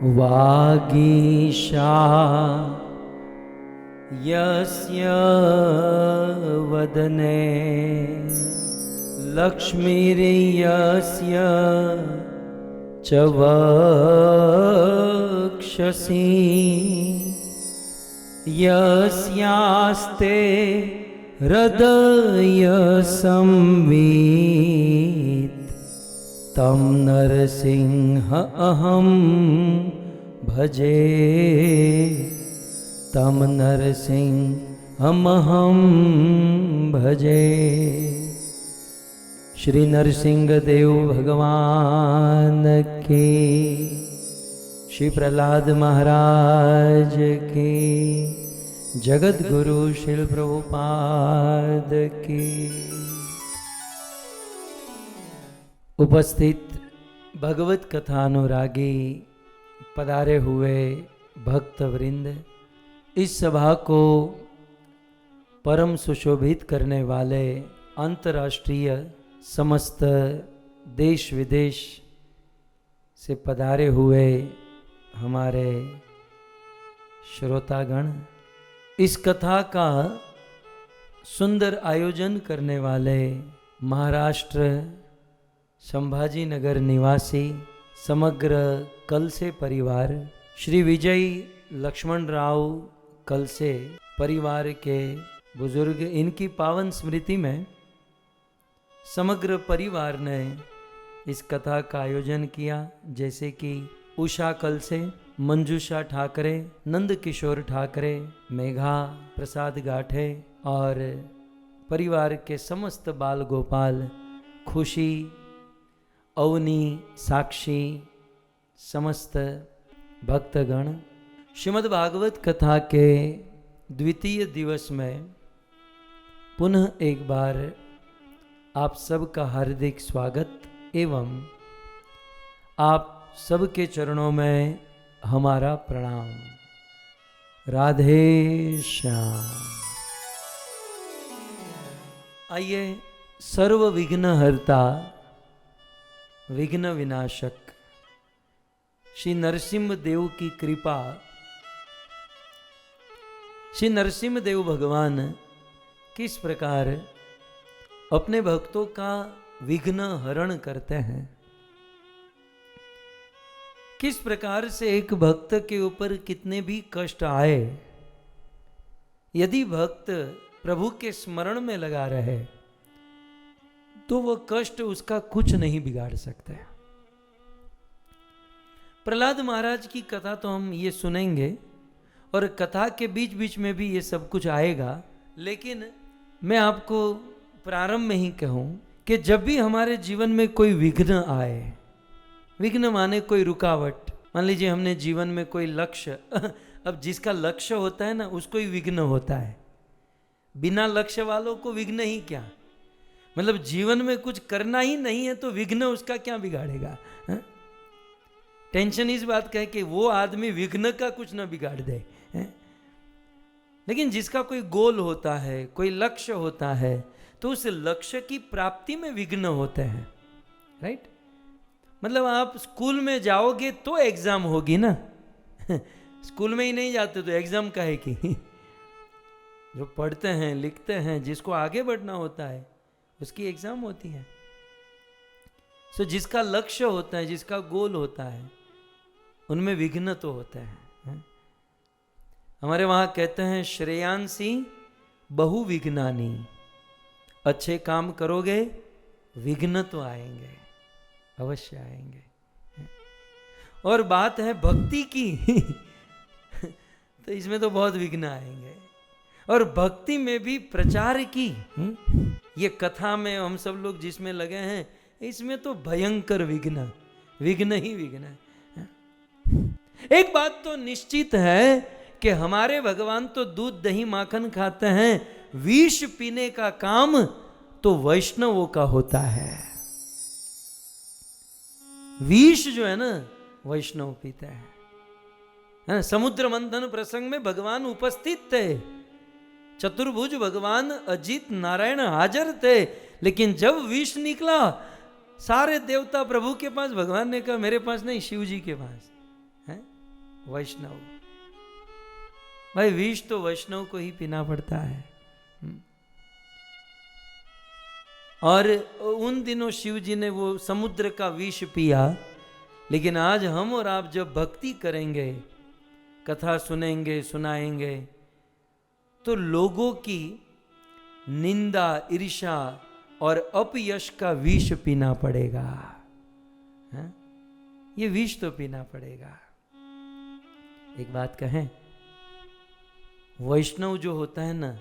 वागीशा यस्य वदने लक्ष्मीर्यस्य च वक्षसि यस्यास्ते हृदय संवित् तं नरसिंह अहं भजे तं नरसिंहमहं भजे। श्री नरसिंह देव भगवान की, श्री प्रहलाद महाराज की, जगत गुरु श्रील प्रभुपाद की। उपस्थित भगवत कथानुरागी पधारे हुए भक्त वृंद, इस सभा को परम सुशोभित करने वाले अंतर्राष्ट्रीय समस्त देश विदेश से पधारे हुए हमारे श्रोतागण, इस कथा का सुंदर आयोजन करने वाले महाराष्ट्र संभाजी नगर निवासी समग्र कलसे परिवार, श्री विजय लक्ष्मण राव कलसे परिवार के बुजुर्ग, इनकी पावन स्मृति में समग्र परिवार ने इस कथा का आयोजन किया। जैसे कि उषा कलसे, मंजूषा ठाकरे, नंद किशोर ठाकरे, मेघा प्रसाद गाठे और परिवार के समस्त बाल गोपाल, खुशी, अवनी, साक्षी, समस्त भक्तगण, श्रीमद् भागवत कथा के द्वितीय दिवस में पुनः एक बार आप सबका हार्दिक स्वागत एवं आप सबके चरणों में हमारा प्रणाम। राधे श्याम। आइए, सर्व विघ्न हरता विघ्न विनाशक श्री नरसिंह देव की कृपा, श्री नरसिंह देव भगवान किस प्रकार अपने भक्तों का विघ्न हरण करते हैं, किस प्रकार से एक भक्त के ऊपर कितने भी कष्ट आए, यदि भक्त प्रभु के स्मरण में लगा रहे तो वो कष्ट उसका कुछ नहीं बिगाड़ सकते। प्रहलाद महाराज की कथा तो हम ये सुनेंगे और कथा के बीच बीच में भी ये सब कुछ आएगा, लेकिन मैं आपको प्रारंभ में ही कहूं कि जब भी हमारे जीवन में कोई विघ्न आए, विघ्न माने कोई रुकावट, मान लीजिए हमने जीवन में कोई लक्ष्य, अब जिसका लक्ष्य होता है ना उसको ही विघ्न होता है, बिना लक्ष्य वालों को विघ्न ही क्या, मतलब जीवन में कुछ करना ही नहीं है तो विघ्न उसका क्या बिगाड़ेगा। टेंशन इस बात का है कि वो आदमी विघ्न का कुछ ना बिगाड़ दे, लेकिन जिसका कोई गोल होता है, कोई लक्ष्य होता है, तो उस लक्ष्य की प्राप्ति में विघ्न होते हैं। राइट, मतलब आप स्कूल में जाओगे तो एग्जाम होगी ना, स्कूल में ही नहीं जाते तो एग्जाम का है कि जो पढ़ते हैं लिखते हैं, जिसको आगे बढ़ना होता है उसकी एग्जाम होती है। सो जिसका लक्ष्य होता है, जिसका गोल होता है, उनमें विघ्न तो होते हैं। हमारे वहां कहते हैं श्रेयांसी बहु विघ्नानी, अच्छे काम करोगे विघ्न तो आएंगे, अवश्य आएंगे। और बात है भक्ति की तो इसमें तो बहुत विघ्न आएंगे, और भक्ति में भी प्रचार की, ये कथा में हम सब लोग जिसमें लगे हैं इसमें तो भयंकर विघ्न, विघ्न ही विघ्न है। एक बात तो निश्चित है कि हमारे भगवान तो दूध दही माखन खाते हैं, विष पीने का काम तो वैष्णवों का होता है। विष जो है ना वैष्णव पीते हैं। समुद्र मंथन प्रसंग में भगवान उपस्थित थे, चतुर्भुज भगवान अजित नारायण हाजिर थे, लेकिन जब विष निकला सारे देवता प्रभु के पास, भगवान ने कहा मेरे पास नहीं, शिव जी के पास। है वैष्णव। भाई विष तो वैष्णव को ही पीना पड़ता है। और उन दिनों शिव जी ने वो समुद्र का विष पिया, लेकिन आज हम और आप जब भक्ति करेंगे, कथा सुनेंगे, सुनाएंगे, तो लोगों की निंदा, ईर्ष्या और अपयश का विष पीना पड़ेगा। है? ये विष तो पीना पड़ेगा। एक बात कहें, वैष्णव जो होता है ना,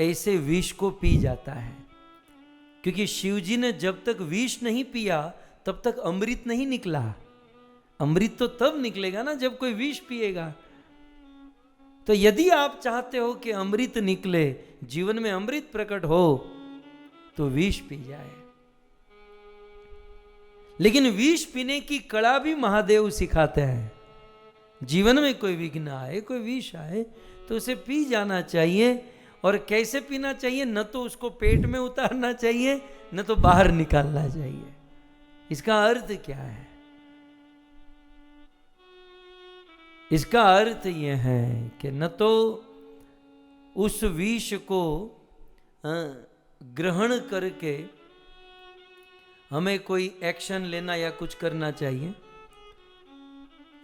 ऐसे विष को पी जाता है, क्योंकि शिव जी ने जब तक विष नहीं पिया तब तक अमृत नहीं निकला। अमृत तो तब निकलेगा ना जब कोई विष पिएगा। तो यदि आप चाहते हो कि अमृत निकले, जीवन में अमृत प्रकट हो, तो विष पी जाए। लेकिन विष पीने की कला भी महादेव सिखाते हैं। जीवन में कोई विघ्न आए, कोई विष आए, तो उसे पी जाना चाहिए। और कैसे पीना चाहिए? न तो उसको पेट में उतारना चाहिए, न तो बाहर निकालना चाहिए। इसका अर्थ क्या है? इसका अर्थ यह है कि न तो उस विष को ग्रहण करके हमें कोई एक्शन लेना या कुछ करना चाहिए,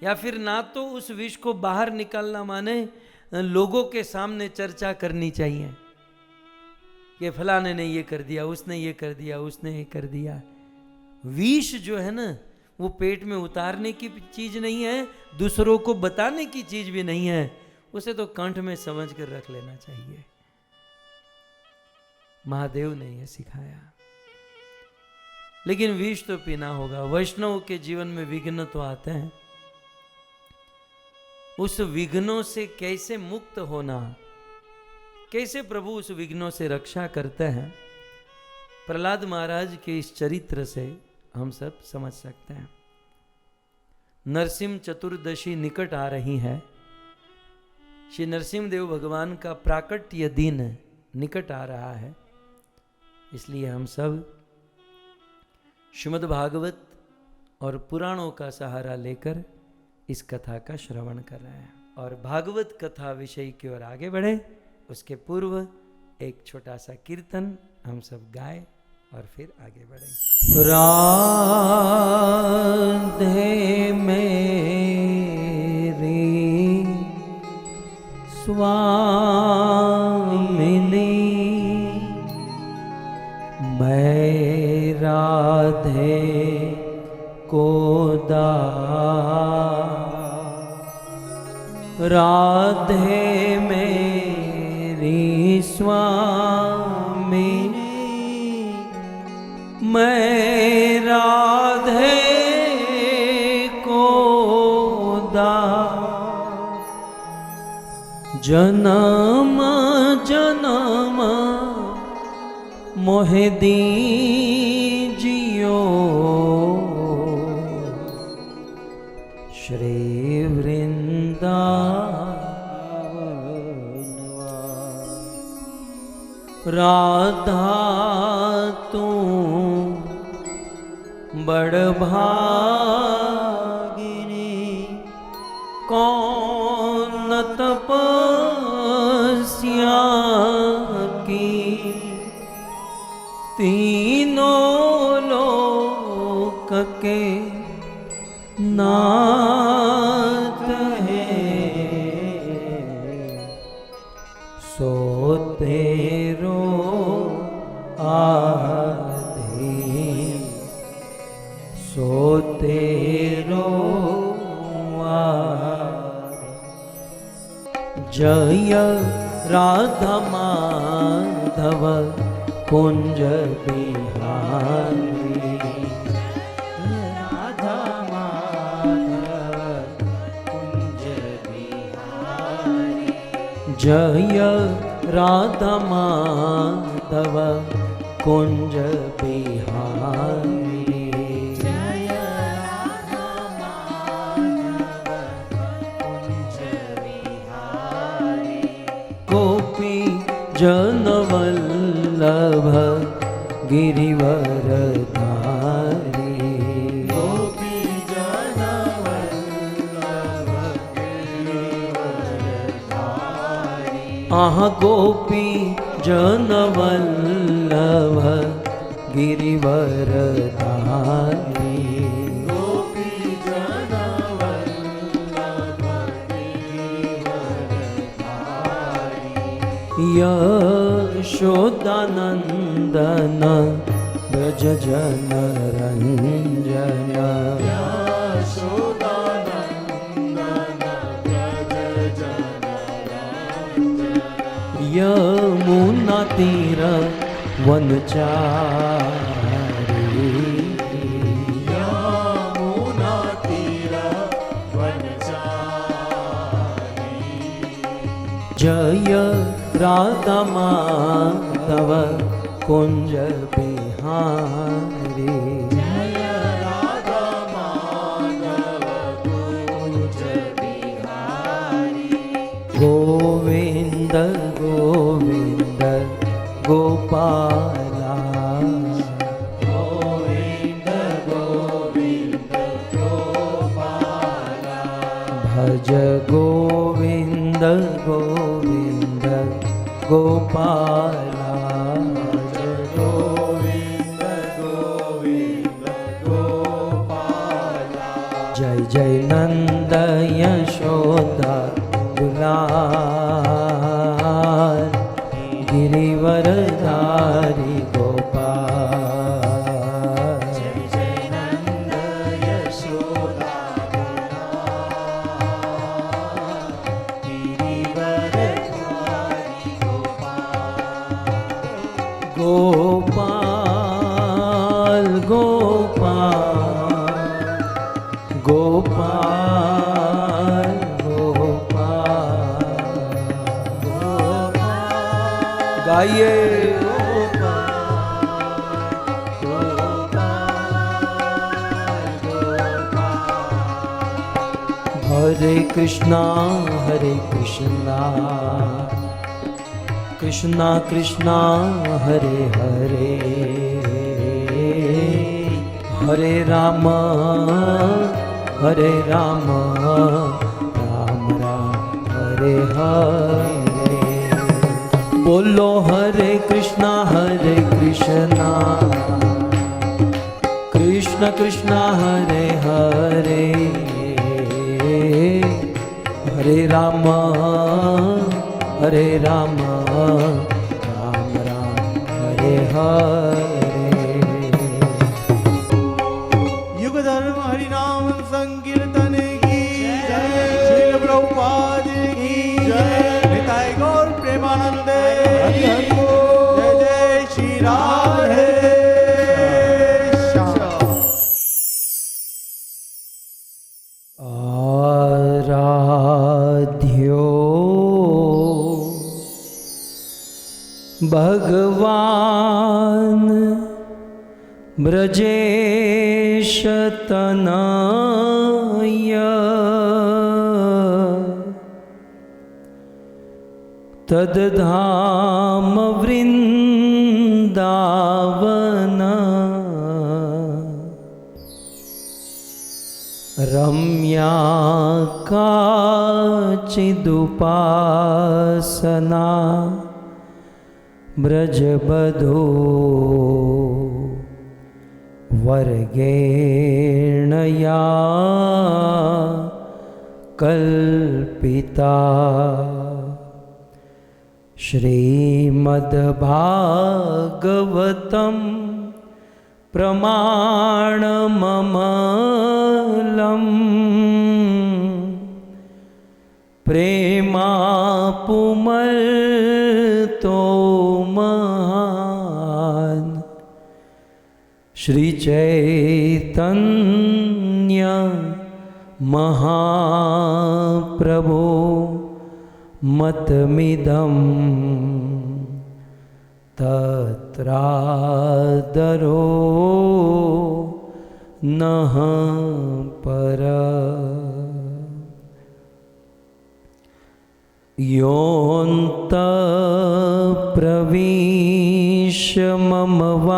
या फिर ना तो उस विष को बाहर निकालना माने लोगों के सामने चर्चा करनी चाहिए कि फलाने ने ये कर दिया, उसने ये कर दिया, उसने ये कर दिया। विष जो है ना, वो पेट में उतारने की चीज नहीं है, दूसरों को बताने की चीज भी नहीं है। उसे तो कंठ में समझ कर रख लेना चाहिए। महादेव ने यह सिखाया। लेकिन विष तो पीना होगा। वैष्णव के जीवन में विघ्न तो आते हैं, उस विघ्नों से कैसे मुक्त होना, कैसे प्रभु उस विघ्नों से रक्षा करते हैं, प्रहलाद महाराज के इस चरित्र से हम सब समझ सकते हैं। नरसिंह चतुर्दशी निकट आ रही है। श्री नरसिंह देव भगवान का प्राकट्य दिन निकट आ रहा है। इसलिए हम सब श्रीमद् भागवत और पुराणों का सहारा लेकर इस कथा का श्रवण कर रहे हैं। और भागवत कथा विषय की ओर आगे बढ़े उसके पूर्व एक छोटा सा कीर्तन हम सब गाए और फिर आगे बढ़े। राधे मेरी स्वामिनी, मैं राधे को राधे मेरी स्वामिनी, मैं राधे को जन्म जन्म मोहे दीजियो, श्री वृंदावन। राधा तू बड़ भागिनी, कौन तपस्या की, तीनों लोक के नाथ है, सो तेरो आधे, सो तेरो जय राधा माधव कुंज बिहारी, राधा माधव कुंज बिहारी, जय राधा माधव कुंज बिहारी, जय राधा माधव कुंज बिहारी, गोपी जनवल्लभ गिरिवर धारी, गोपी जनवल्लभ आह गोपी जनवल्लभ गिरिवरधारी। गोपी जनवल्लभ गिरिवरधारी। यशोदानन्दन ब्रज जन रंजन। यमुना तीर वनचारी। यमुना तीर वनचारी। जय राधा माधव कुंज बिहारी। जय राधा माधव कुंज बिहारी। गोविंद गोविंद गोपाला। गोविंद गोविंद गोपाला। भज गोविंद गोविंद गोपाला। भज गोविंद गोविंद गोपाला। जय जय नंद यशोदा दुलार गिरिवरधारी गोपाल। जय जय नंद यशोदा दुलार गिरिवरधारी गोपाल। गोपाल गोपाल गोपाल गोपाल। गाइए हरे कृष्णा कृष्णा कृष्णा हरे हरे, हरे राम राम राम हरे हरे। बोलो हरे कृष्णा कृष्ण कृष्ण हरे हरे, हरे राम राम राम हरे हरे। युग धर्म हरि नाम संकीर्तन की जय, श्रील प्रभुपाद की जय, निताय गौर प्रेमानंदे जय जय श्री राधे श्याम। आराध्यो भगवान ब्रजेश तनय, तद्धाम वृंदावन, रम्या काचिदुपासना, ब्रजबधो वर्गेण या कल्पिता। श्रीमद्भागवतं प्रमाणममलं, प्रेमापुमर्तो महान्, श्री चैतन्य महाप्रभो मतमिदं तत्रादरो नः पर। योऽन्तःप्रविश्य मम वाचमिमां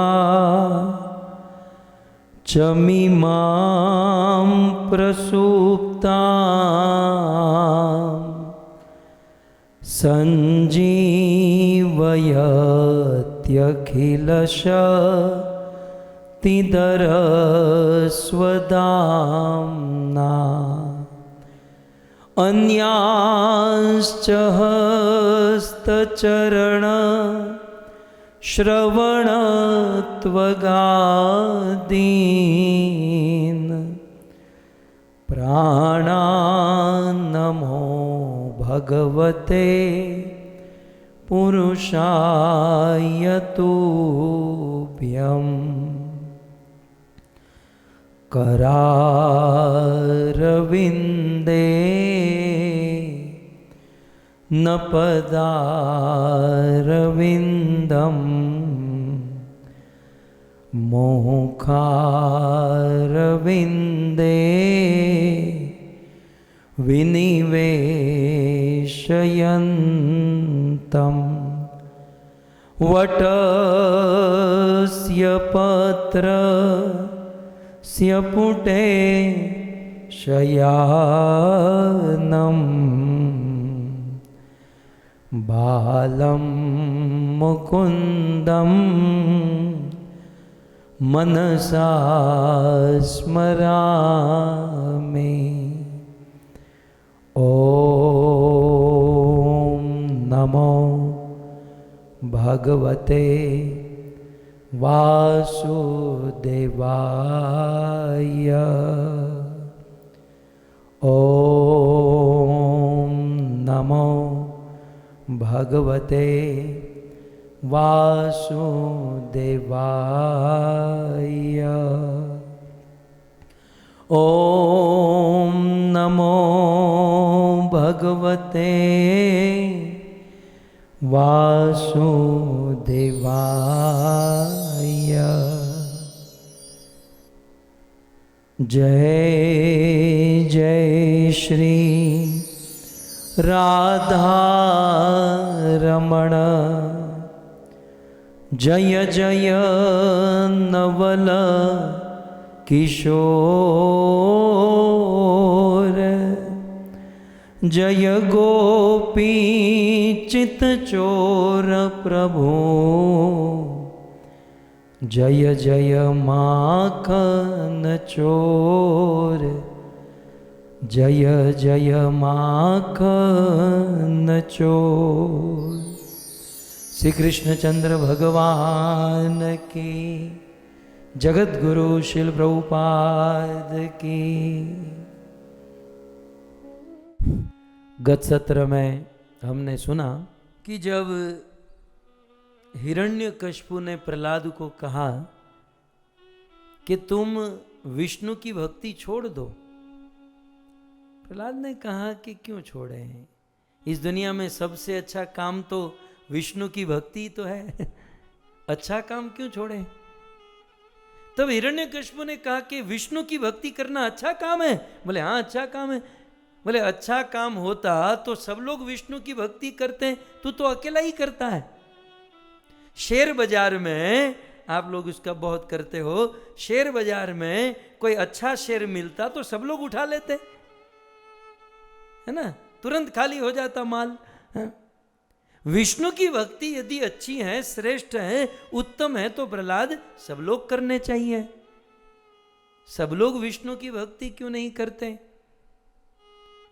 प्रसुप्तां संजीवयत्यखिलशक्तिधरस्वदाम्ना अन्यांश्च हस्तचरण श्रवणत्वगादीन् प्राणान्नमो भगवते पुरुषाय तुभ्यम् करारविन्दे न पदारविन्दम् मुखारविन्दे विनिवेशयन्तम् वटस्य पत्रस्य पुटे शयानम् बालं मुकुन्दं मनसा स्मरामि। ॐ नमो भगवते वासुदेवाय। ॐ नमो भगवते वासुदेवाय। ॐ नमो भगवते वासुदेवाय। जय जय श्री राधा रमण, जय जय नवल किशोर, जय गोपी चित चोर प्रभु, जय जय माखन चोर, जय जय माखन चोर। श्री कृष्णचंद्र भगवान की, जगत गुरु शिल प्रभुपाद की। गत सत्र में हमने सुना कि जब हिरण्यकशिपु ने प्रहलाद को कहा कि तुम विष्णु की भक्ति छोड़ दो, प्रहलाद ने कहा कि क्यों छोड़े हैं, इस दुनिया में सबसे अच्छा काम तो विष्णु की भक्ति तो है, अच्छा काम क्यों छोड़े। तब हिरण्यकशिपु ने कहा कि विष्णु की भक्ति करना अच्छा काम है। बोले हाँ अच्छा काम है। बोले अच्छा काम होता तो सब लोग विष्णु की भक्ति करते हैं, तू तो अकेला ही करता है। शेयर बाजार में आप लोग उसका बहुत करते हो, शेयर बाजार में कोई अच्छा शेयर मिलता तो सब लोग उठा लेते, है ना, तुरंत खाली हो जाता माल। है? विष्णु की भक्ति यदि अच्छी है, श्रेष्ठ है, उत्तम है, तो प्रहलाद सब लोग करने चाहिए। सब लोग विष्णु की भक्ति क्यों नहीं करते।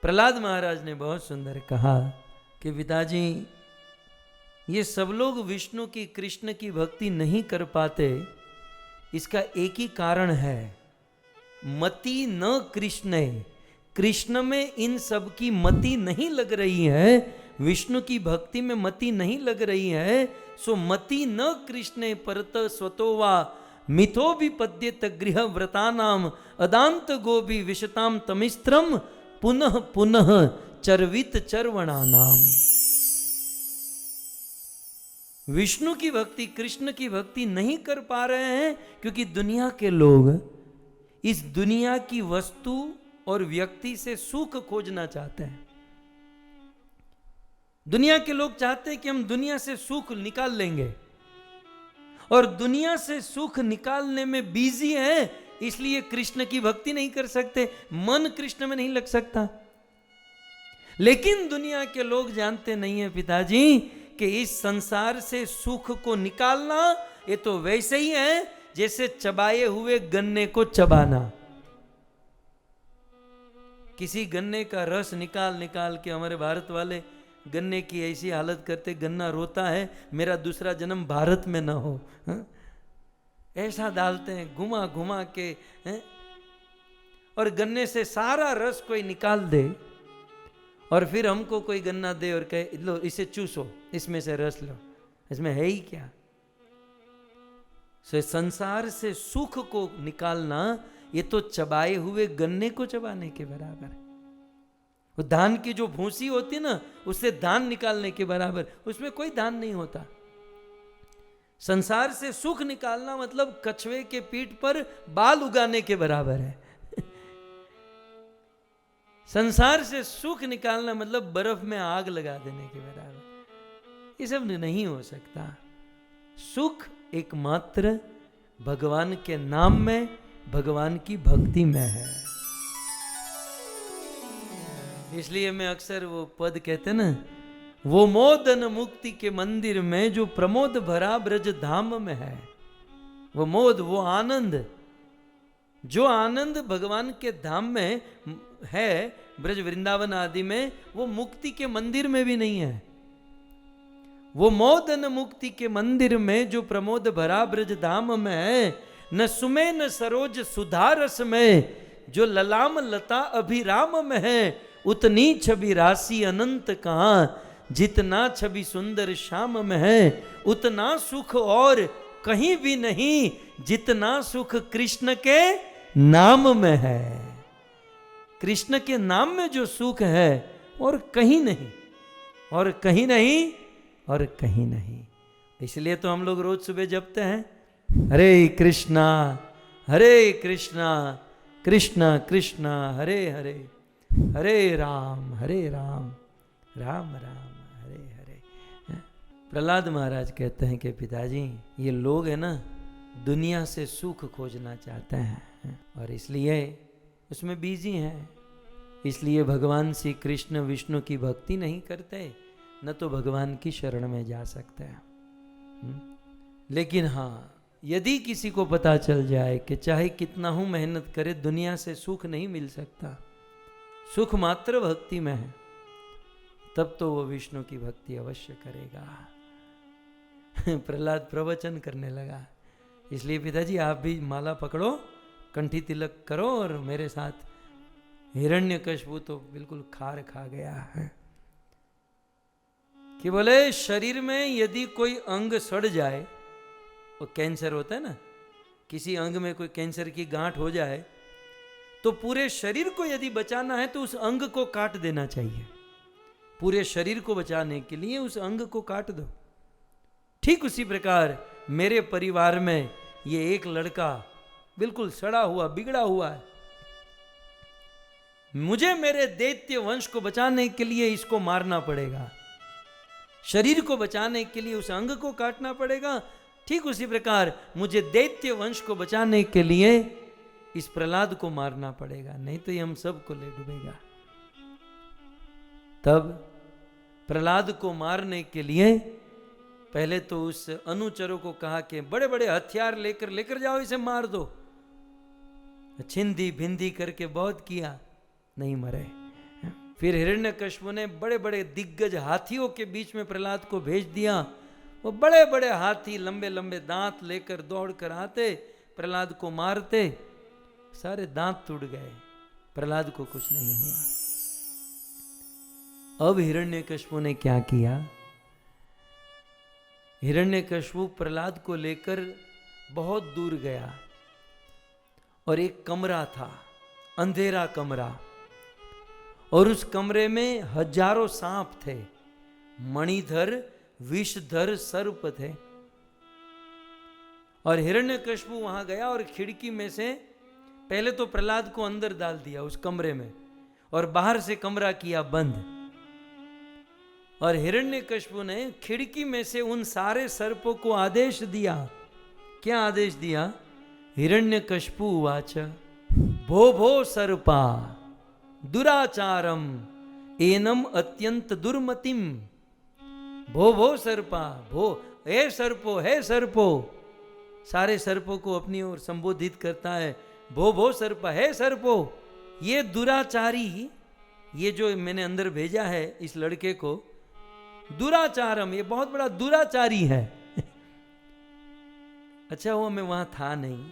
प्रहलाद महाराज ने बहुत सुंदर कहा कि पिताजी ये सब लोग विष्णु की, कृष्ण की भक्ति नहीं कर पाते, इसका एक ही कारण है, मति न कृष्ण, कृष्ण में इन सब की मति नहीं लग रही है, विष्णु की भक्ति में मति नहीं लग रही है। सो मति न कृष्णे परत स्वतो वा मिथो विपद्येत गृह व्रतानाम अदांत गोपी विशताम तमिस्त्रम पुनः पुनः चर्वित चर्वणानाम। विष्णु की भक्ति, कृष्ण की भक्ति नहीं कर पा रहे हैं क्योंकि दुनिया के लोग इस दुनिया की वस्तु और व्यक्ति से सुख खोजना चाहते हैं। दुनिया के लोग चाहते हैं कि हम दुनिया से सुख निकाल लेंगे, और दुनिया से सुख निकालने में बिजी हैं, इसलिए कृष्ण की भक्ति नहीं कर सकते, मन कृष्ण में नहीं लग सकता। लेकिन दुनिया के लोग जानते नहीं है पिताजी कि इस संसार से सुख को निकालना ये तो वैसे ही है जैसे चबाए हुए गन्ने को चबाना। किसी गन्ने का रस निकाल निकाल के हमारे भारत वाले गन्ने की ऐसी हालत करते, गन्ना रोता है मेरा दूसरा जन्म भारत में ना हो, ऐसा डालते हैं घुमा घुमा के, और गन्ने से सारा रस कोई निकाल दे और फिर हमको कोई गन्ना दे और कहे लो इसे चूसो, इसमें से रस लो, इसमें है ही क्या। संसार से सुख को निकालना ये तो चबाए हुए गन्ने को चबाने के बराबर है। वो धान की जो भूसी होती है ना, उससे धान निकालने के बराबर, उसमें कोई धान नहीं होता। संसार से सुख निकालना मतलब कछुए के पीठ पर बाल उगाने के बराबर है। संसार से सुख निकालना मतलब बर्फ में आग लगा देने के बराबर। ये सब नहीं हो सकता। सुख एकमात्र भगवान के नाम में, भगवान की भक्ति में है। इसलिए मैं अक्सर वो पद कहते ना, वो मोदन मुक्ति के मंदिर में जो प्रमोद भरा ब्रज धाम में है। वो मोद, वो आनंद, जो आनंद भगवान के धाम में है, ब्रज वृंदावन आदि में, वो मुक्ति के मंदिर में भी नहीं है। वो मोदन मुक्ति के मंदिर में जो प्रमोद भरा ब्रज धाम में है, न सुमे न सरोज सुधारस में, जो ललाम लता अभिराम में है, उतनी छवि राशि अनंत कहाँ, जितना छवि सुंदर श्याम में है, उतना सुख और कहीं भी नहीं, जितना सुख कृष्ण के नाम में है। कृष्ण के नाम में जो सुख है और कहीं नहीं, और कहीं नहीं, और कहीं नहीं। इसलिए तो हम लोग रोज सुबह जपते हैं, हरे कृष्णा कृष्णा कृष्णा हरे हरे, हरे राम राम राम हरे हरे। प्रहलाद महाराज कहते हैं कि पिताजी ये लोग है ना, दुनिया से सुख खोजना चाहते हैं और इसलिए उसमें बिजी हैं। इसलिए भगवान श्री कृष्ण विष्णु की भक्ति नहीं करते, न तो भगवान की शरण में जा सकते हैं। लेकिन हाँ, यदि किसी को पता चल जाए कि चाहे कितना हूं मेहनत करे दुनिया से सुख नहीं मिल सकता, सुख मात्र भक्ति में है, तब तो वो विष्णु की भक्ति अवश्य करेगा। प्रहलाद प्रवचन करने लगा। इसलिए पिताजी आप भी माला पकड़ो, कंठी तिलक करो और मेरे साथ। हिरण्यकशिपु तो बिल्कुल खार खा गया है कि बोले शरीर में यदि कोई अंग सड़ जाए, वो कैंसर होता है ना, किसी अंग में कोई कैंसर की गांठ हो जाए तो पूरे शरीर को यदि बचाना है तो उस अंग को काट देना चाहिए। पूरे शरीर को बचाने के लिए उस अंग को काट दो। ठीक उसी प्रकार मेरे परिवार में ये एक लड़का बिल्कुल सड़ा हुआ बिगड़ा हुआ है, मुझे मेरे दैत्य वंश को बचाने के लिए इसको मारना पड़ेगा, शरीर को बचाने के लिए उस अंग को काटना पड़ेगा। ठीक उसी प्रकार मुझे दैत्य वंश को बचाने के लिए इस प्रहलाद को मारना पड़ेगा, नहीं तो ये हम सबको ले डूबेगा। तब प्रहलाद को मारने के लिए पहले तो उस अनुचरों को कहा कि बड़े बड़े हथियार लेकर जाओ, इसे मार दो। छिंदी भिंदी करके बहुत किया, नहीं मरे। फिर हिरण्यकशिपु ने बड़े बड़े दिग्गज हाथियों के बीच में प्रहलाद को भेज दिया। वो बड़े बड़े हाथी लंबे लंबे दांत लेकर दौड़ कर आते, प्रहलाद को मारते, सारे दांत टूट गए, प्रहलाद को कुछ नहीं हुआ। अब हिरण्यकशिपु ने क्या किया, हिरण्यकशिपु प्रहलाद को लेकर बहुत दूर गया और एक कमरा था, अंधेरा कमरा, और उस कमरे में हजारों सांप थे, मणिधर विषधर सर्प थे। और हिरण्यकशिपु वहां गया और खिड़की में से पहले तो प्रहलाद को अंदर डाल दिया उस कमरे में और बाहर से कमरा किया बंद। और हिरण्यकशिपु ने खिड़की में से उन सारे सर्पों को आदेश दिया। क्या आदेश दिया? हिरण्यकशिपु उवाच भो भो सर्पा दुराचारम एनम अत्यंत दुर्मतिम, भो भो सर्पा, भो हे सर्पो, हे सर्पो, सारे सर्पों को अपनी ओर संबोधित करता है, भो भो सर्पा, हे सर्पो। ये दुराचारी, ये जो मैंने अंदर भेजा है इस लड़के को, दुराचारम, ये बहुत बड़ा दुराचारी है। अच्छा हुआ मैं वहां था नहीं,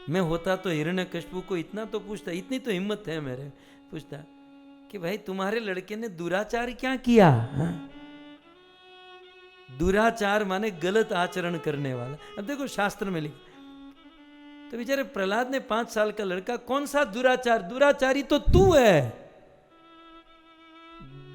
मैं होता तो हिरण्यकशिपु को इतना तो पूछता, इतनी तो हिम्मत है मेरे, पूछता कि भाई तुम्हारे लड़के ने दुराचार क्या किया? हाँ? दुराचार माने गलत आचरण करने वाला। अब देखो शास्त्र में लिख, तो बेचारे प्रहलाद ने 5 साल का लड़का, कौन सा दुराचार? दुराचारी तो तू है,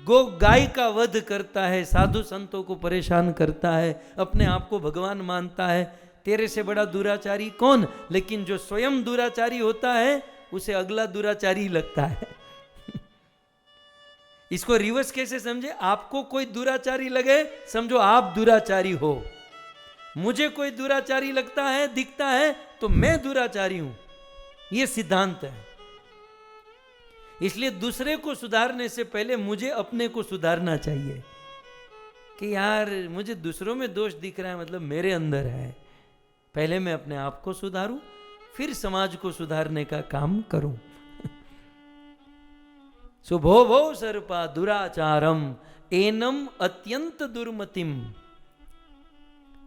गो गाय का वध करता है, साधु संतों को परेशान करता है, अपने आप को भगवान मानता है, तेरे से बड़ा दुराचारी कौन? लेकिन जो स्वयं दुराचारी होता है उसे अगला दुराचारी लगता है। इसको रिवर्स कैसे समझे? आपको कोई दुराचारी लगे, समझो आप दुराचारी हो, मुझे कोई दुराचारी लगता है, दिखता है, तो मैं दुराचारी हूं। यह सिद्धांत है। इसलिए दूसरे को सुधारने से पहले मुझे अपने को सुधारना चाहिए कि यार मुझे दूसरों में दोष दिख रहा है, मतलब मेरे अंदर है। पहले मैं अपने आप को सुधारूं, फिर समाज को सुधारने का काम करूं। सुभो भो सर्पा दुराचारम एनम अत्यंत दुर्मतिम।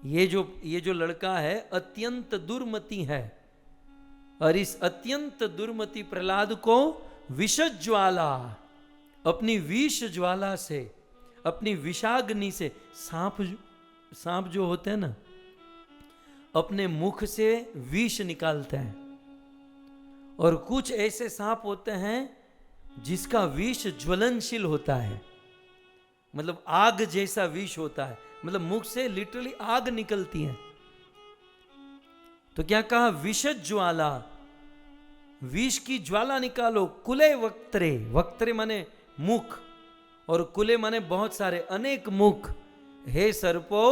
ये जो लड़का है अत्यंत दुर्मति है, और इस अत्यंत दुर्मति प्रहलाद को विष ज्वाला, अपनी विष ज्वाला से, अपनी विषाग्नि से, सांप जो होते हैं ना, अपने मुख से विष निकालते हैं, और कुछ ऐसे सांप होते हैं जिसका विष ज्वलनशील होता है, मतलब आग जैसा विष होता है, मतलब मुख से लिटरली आग निकलती है। तो क्या कहा? विष ज्वाला, विष की ज्वाला निकालो। कुले वक्त्रे, वक्त्रे माने मुख, और कुले माने बहुत सारे, अनेक मुख। हे सर्पो,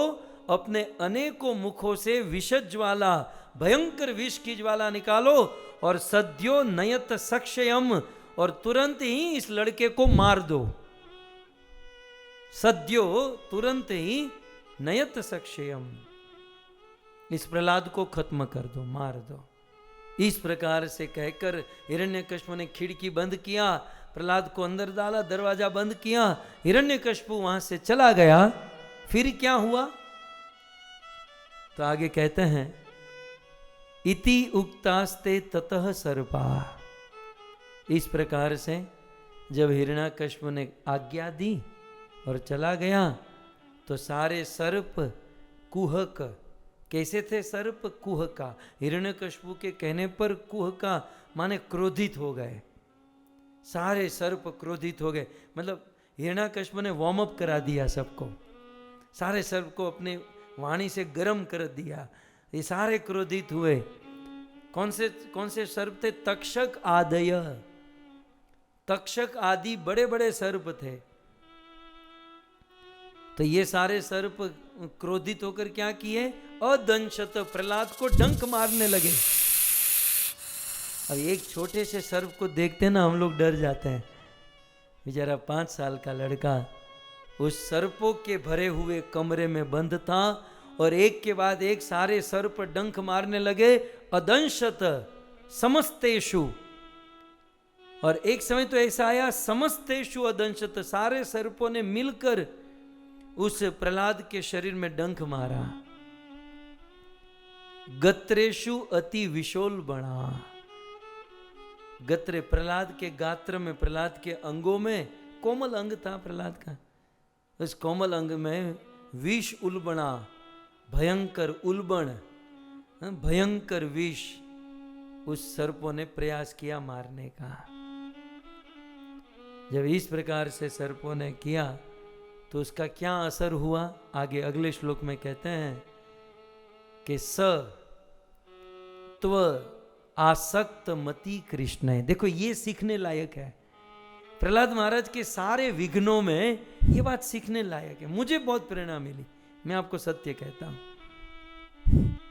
अपने अनेकों मुखों से विष ज्वाला, भयंकर विष की ज्वाला निकालो, और सद्यो नयत सक्षयम, और तुरंत ही इस लड़के को मार दो। सद्यो, तुरंत ही, नयत सक्षयम, इस प्रहलाद को खत्म कर दो, मार दो। इस प्रकार से कहकर हिरण्यकशिपु ने खिड़की बंद किया, प्रहलाद को अंदर डाला, दरवाजा बंद किया, हिरण्यकशिपु वहां से चला गया। फिर क्या हुआ? तो आगे कहते हैं, इति उक्तास्ते ततः सर्पा। इस प्रकार से जब हिरण्यकशिपु ने आज्ञा दी और चला गया, तो सारे सर्प कुहक, कैसे थे सर्प? कुहका। हिरण्यकशिपु के कहने पर कुहका माने क्रोधित हो गए, सारे सर्प क्रोधित हो गए। मतलब हिरण्यकशिपु ने वार्म अप करा दिया सबको, सारे सर्प को अपने वाणी से गर्म कर दिया, ये सारे क्रोधित हुए। कौन से सर्प थे? तक्षक आदय, तक्षक आदि बड़े बड़े सर्प थे। तो ये सारे सर्प क्रोधित होकर क्या किए? अदंशत, प्रहलाद को डंक मारने लगे। अब एक छोटे से सर्प को देखते ना हम लोग डर जाते हैं। बेचारा 5 साल का लड़का उस सर्पों के भरे हुए कमरे में बंद था, और एक के बाद एक सारे सर्प डंक मारने लगे। अदंशत समस्तेषु, और एक समय तो ऐसा आया, समस्तेषु अदंशत, सारे सर्पों ने मिलकर उस प्रहलाद के शरीर में डंक मारा। गत्रेषु अति विशोल बना, गत्रे प्रहलाद के गात्र में, प्रहलाद के अंगों में, कोमल अंग था प्रहलाद का, उस कोमल अंग में विष उल्बणा, भयंकर उल्बण, भयंकर विष उस सर्पों ने प्रयास किया मारने का। जब इस प्रकार से सर्पों ने किया तो उसका क्या असर हुआ? आगे अगले श्लोक में कहते हैं कि स त्व आसक्त मति कृष्ण। देखो ये सीखने लायक है। प्रहलाद महाराज के सारे विघ्नों में ये बात सीखने लायक है। मुझे बहुत प्रेरणा मिली, मैं आपको सत्य कहता हूं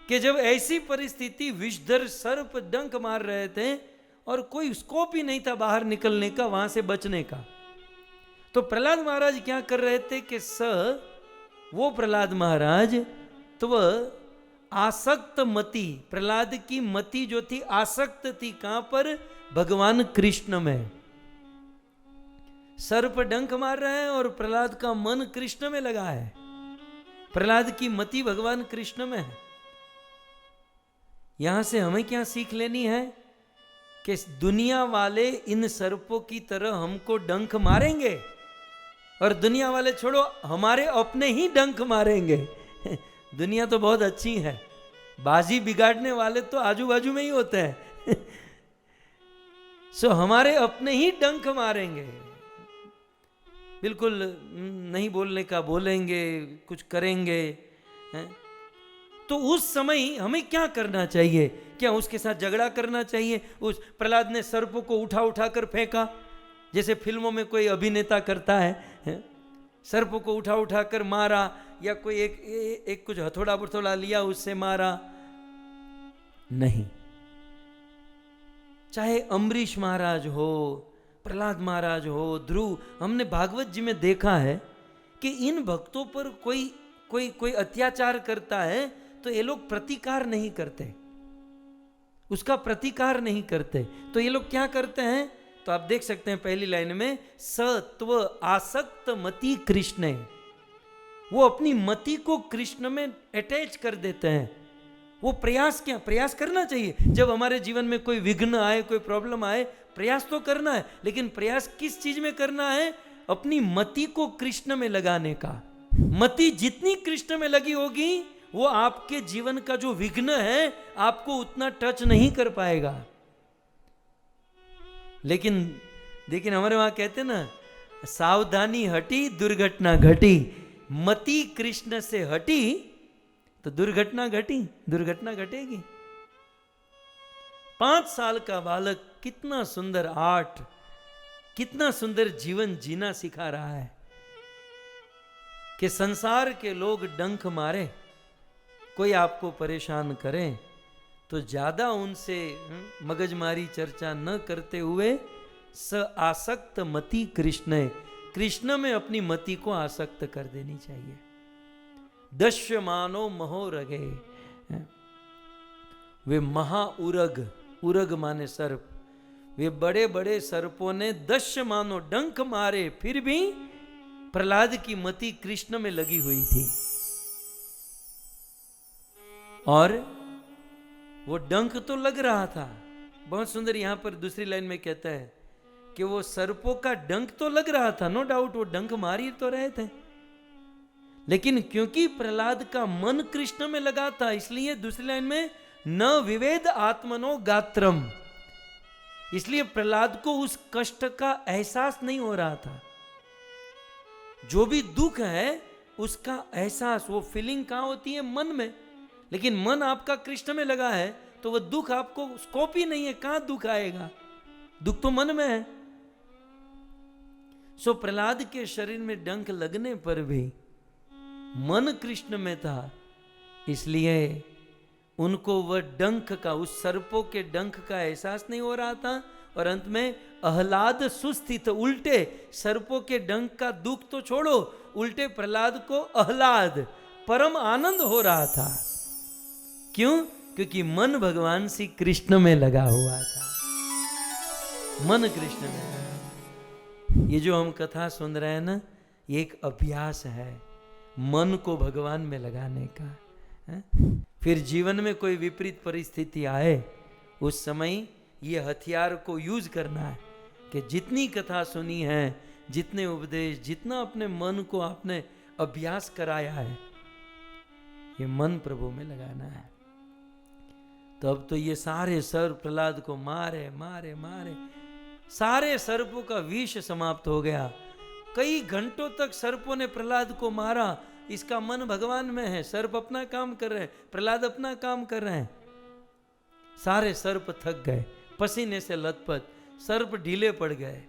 कि जब ऐसी परिस्थिति, विषधर सर्प डंक मार रहे थे और कोई स्कोप ही नहीं था बाहर निकलने का, वहां से बचने का, तो प्रहलाद महाराज क्या कर रहे थे कि वो प्रहलाद महाराज तो वह आसक्त मति, प्रहलाद की मति जो थी आसक्त थी कहां पर? भगवान कृष्ण में। सर्प डंक मार रहे हैं और प्रहलाद का मन कृष्ण में लगा है, प्रहलाद की मति भगवान कृष्ण में है। यहां से हमें क्या सीख लेनी है कि दुनिया वाले इन सर्पों की तरह हमको डंक मारेंगे और दुनिया वाले छोड़ो हमारे अपने ही डंक मारेंगे। दुनिया तो बहुत अच्छी है, बाजी बिगाड़ने वाले तो आजू बाजू में ही होते हैं। सो हमारे अपने ही डंक मारेंगे, बिल्कुल नहीं बोलने का बोलेंगे, कुछ करेंगे। तो उस समय हमें क्या करना चाहिए? क्या उसके साथ झगड़ा करना चाहिए? उस प्रहलाद ने सर्पों को उठा उठा कर फेंका, जैसे फिल्मों में कोई अभिनेता करता है, सर्पों को उठा उठा कर मारा, या कोई एक कुछ हथौड़ा बुथौड़ा लिया उससे मारा? नहीं। चाहे अम्बरीश महाराज हो, प्रहलाद महाराज हो, ध्रुव, हमने भागवत जी में देखा है कि इन भक्तों पर कोई अत्याचार करता है तो ये लोग प्रतिकार नहीं करते, उसका प्रतिकार नहीं करते। तो ये लोग क्या करते हैं? तो आप देख सकते हैं पहली लाइन में, सत्व आसक्त मति कृष्ण, वो अपनी मति को कृष्ण में अटैच कर देते हैं। वो प्रयास करना चाहिए। जब हमारे जीवन में कोई विघ्न आए, कोई प्रॉब्लम आए, प्रयास तो करना है, लेकिन प्रयास किस चीज में करना है? अपनी मति को कृष्ण में लगाने का। मति जितनी कृष्ण में लगी होगी, वो आपके जीवन का जो विघ्न है आपको उतना टच नहीं कर पाएगा। लेकिन हमारे वहां कहते ना, सावधानी हटी दुर्घटना घटी। मति कृष्ण से हटी तो दुर्घटना घटेगी। 5 साल का बालक कितना सुंदर जीवन जीना सिखा रहा है कि संसार के लोग डंक मारे, कोई आपको परेशान करे तो ज्यादा उनसे मगजमारी चर्चा न करते हुए स आसक्त मति कृष्ण में अपनी मति को आसक्त कर देनी चाहिए। दश्यमानो महो रगे, वे उरग माने सर्प, वे बड़े बड़े सर्पों ने दश्यमानो डंक मारे, फिर भी प्रहलाद की मति कृष्ण में लगी हुई थी। और वो डंक तो लग रहा था। बहुत सुंदर यहां पर दूसरी लाइन में कहता है कि वो सर्पों का डंक तो लग रहा था, नो डाउट वो डंक मार ही तो रहे थे, लेकिन क्योंकि प्रहलाद का मन कृष्ण में लगा था, इसलिए दूसरी लाइन में न विवेद आत्मनो गात्रम, इसलिए प्रहलाद को उस कष्ट का एहसास नहीं हो रहा था। जो भी दुख है उसका एहसास, वो फीलिंग कहां होती है? मन में। लेकिन मन आपका कृष्ण में लगा है तो वह दुख आपको स्कोप ही नहीं है, कहां दुख आएगा? दुख तो मन में है। सो प्रहलाद के शरीर में डंक लगने पर भी मन कृष्ण में था, इसलिए उनको वह डंक का, उस सर्पों के डंक का एहसास नहीं हो रहा था। और अंत में आह्लाद सुस्थित, उल्टे सर्पों के डंक का दुख तो छोड़ो, उल्टे प्रहलाद को आह्लाद, परम आनंद हो रहा था। क्यों? क्योंकि मन भगवान श्री कृष्ण में लगा हुआ था, मन कृष्ण में लगा। ये जो हम कथा सुन रहे हैं ना, ये एक अभ्यास है मन को भगवान में लगाने का है? फिर जीवन में कोई विपरीत परिस्थिति आए, उस समय ये हथियार को यूज करना है कि जितनी कथा सुनी है, जितने उपदेश, जितना अपने मन को आपने अभ्यास कराया है, ये मन प्रभु में लगाना है। तो अब तो ये सारे सर्प प्रहलाद को मारे मारे मारे, सारे सर्पों का विष समाप्त हो गया। कई घंटों तक सर्पों ने प्रहलाद को मारा, इसका मन भगवान में है, सर्प अपना काम कर रहे हैं, प्रहलाद अपना काम कर रहे हैं। सारे सर्प थक गए, पसीने से लथपथ, सर्प ढीले पड़ गए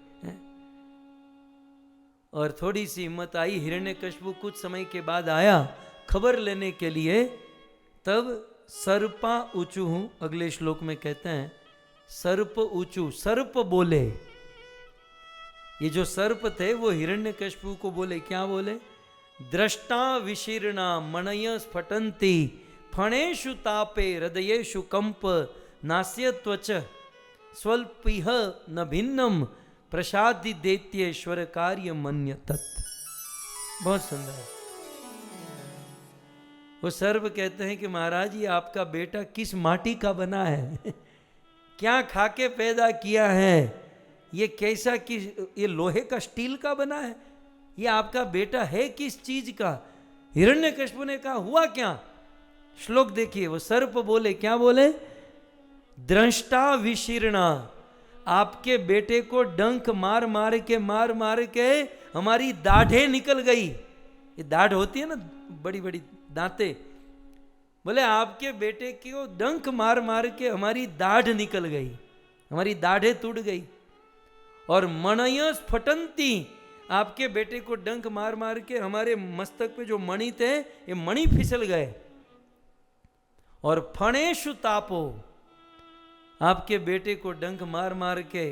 और थोड़ी सी हिम्मत आई। हिरण्यकशिपु कुछ समय के बाद आया खबर लेने के लिए, तब सर्पा ऊंचू हूं, अगले श्लोक में कहते हैं सर्प ऊंचू, सर्प बोले, ये जो सर्प थे वो हिरण्यकशिपु को बोले, क्या बोले? दृष्टा विशीर्णा मणय स्फटंती फणेषु तापे हृदयेषु कंप नास्य त्वच स्वल्पिह न भिन्नम प्रसादि दैत्येश्वर कार्य मन्य तत्। बहुत सुंदर है। वो सर्प कहते हैं कि महाराज ये आपका बेटा किस माटी का बना है क्या खा के पैदा किया है, ये कैसा किस, ये लोहे का स्टील का बना है, ये आपका बेटा है किस चीज का? हिरण्यकशिपु ने कहा हुआ क्या? श्लोक देखिए, वो सर्प बोले, क्या बोले? दृष्टा विशीर्णा, आपके बेटे को डंक मार मार के हमारी दाढ़ें निकल गई। ये दाढ़ होती है ना, बड़ी बड़ी दांतें। बोले आपके बेटे को डंक मार के हमारी दाढ़ निकल गई, हमारी दाढ़ें टूट गई। और मणय स्फटंती, आपके बेटे को डंक मार के हमारे मस्तक पे जो मणि थे ये मणि फिसल गए। और फणेषु तापो, आपके बेटे को डंक मार के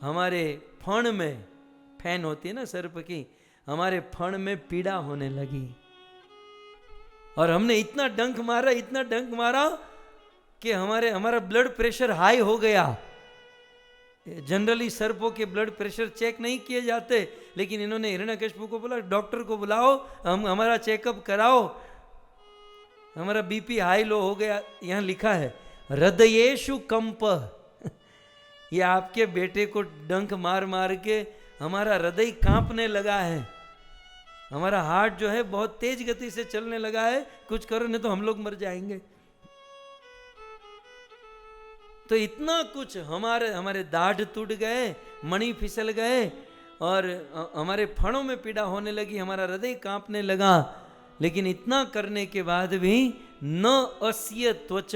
हमारे फण में, फैन होती है ना सर्प की, हमारे फण में पीड़ा होने लगी। और हमने इतना डंक मारा कि हमारा ब्लड प्रेशर हाई हो गया। जनरली सर्पों के ब्लड प्रेशर चेक नहीं किए जाते, लेकिन इन्होंने हिरण्यकशिपु को बोला डॉक्टर को बुलाओ, हमारा चेकअप कराओ, हमारा बीपी हाई लो हो गया। यहाँ लिखा है हृदयेषु कंप, ये आपके बेटे को डंक मार के हमारा हृदय कांपने लगा है, हमारा हार्ट जो है बहुत तेज गति से चलने लगा है, कुछ करो नहीं तो हम लोग मर जाएंगे। तो इतना कुछ, हमारे दाढ़ टूट गए, मणि फिसल गए, और हमारे फणों में पीड़ा होने लगी, हमारा हृदय कांपने लगा। लेकिन इतना करने के बाद भी न अस्य त्वच,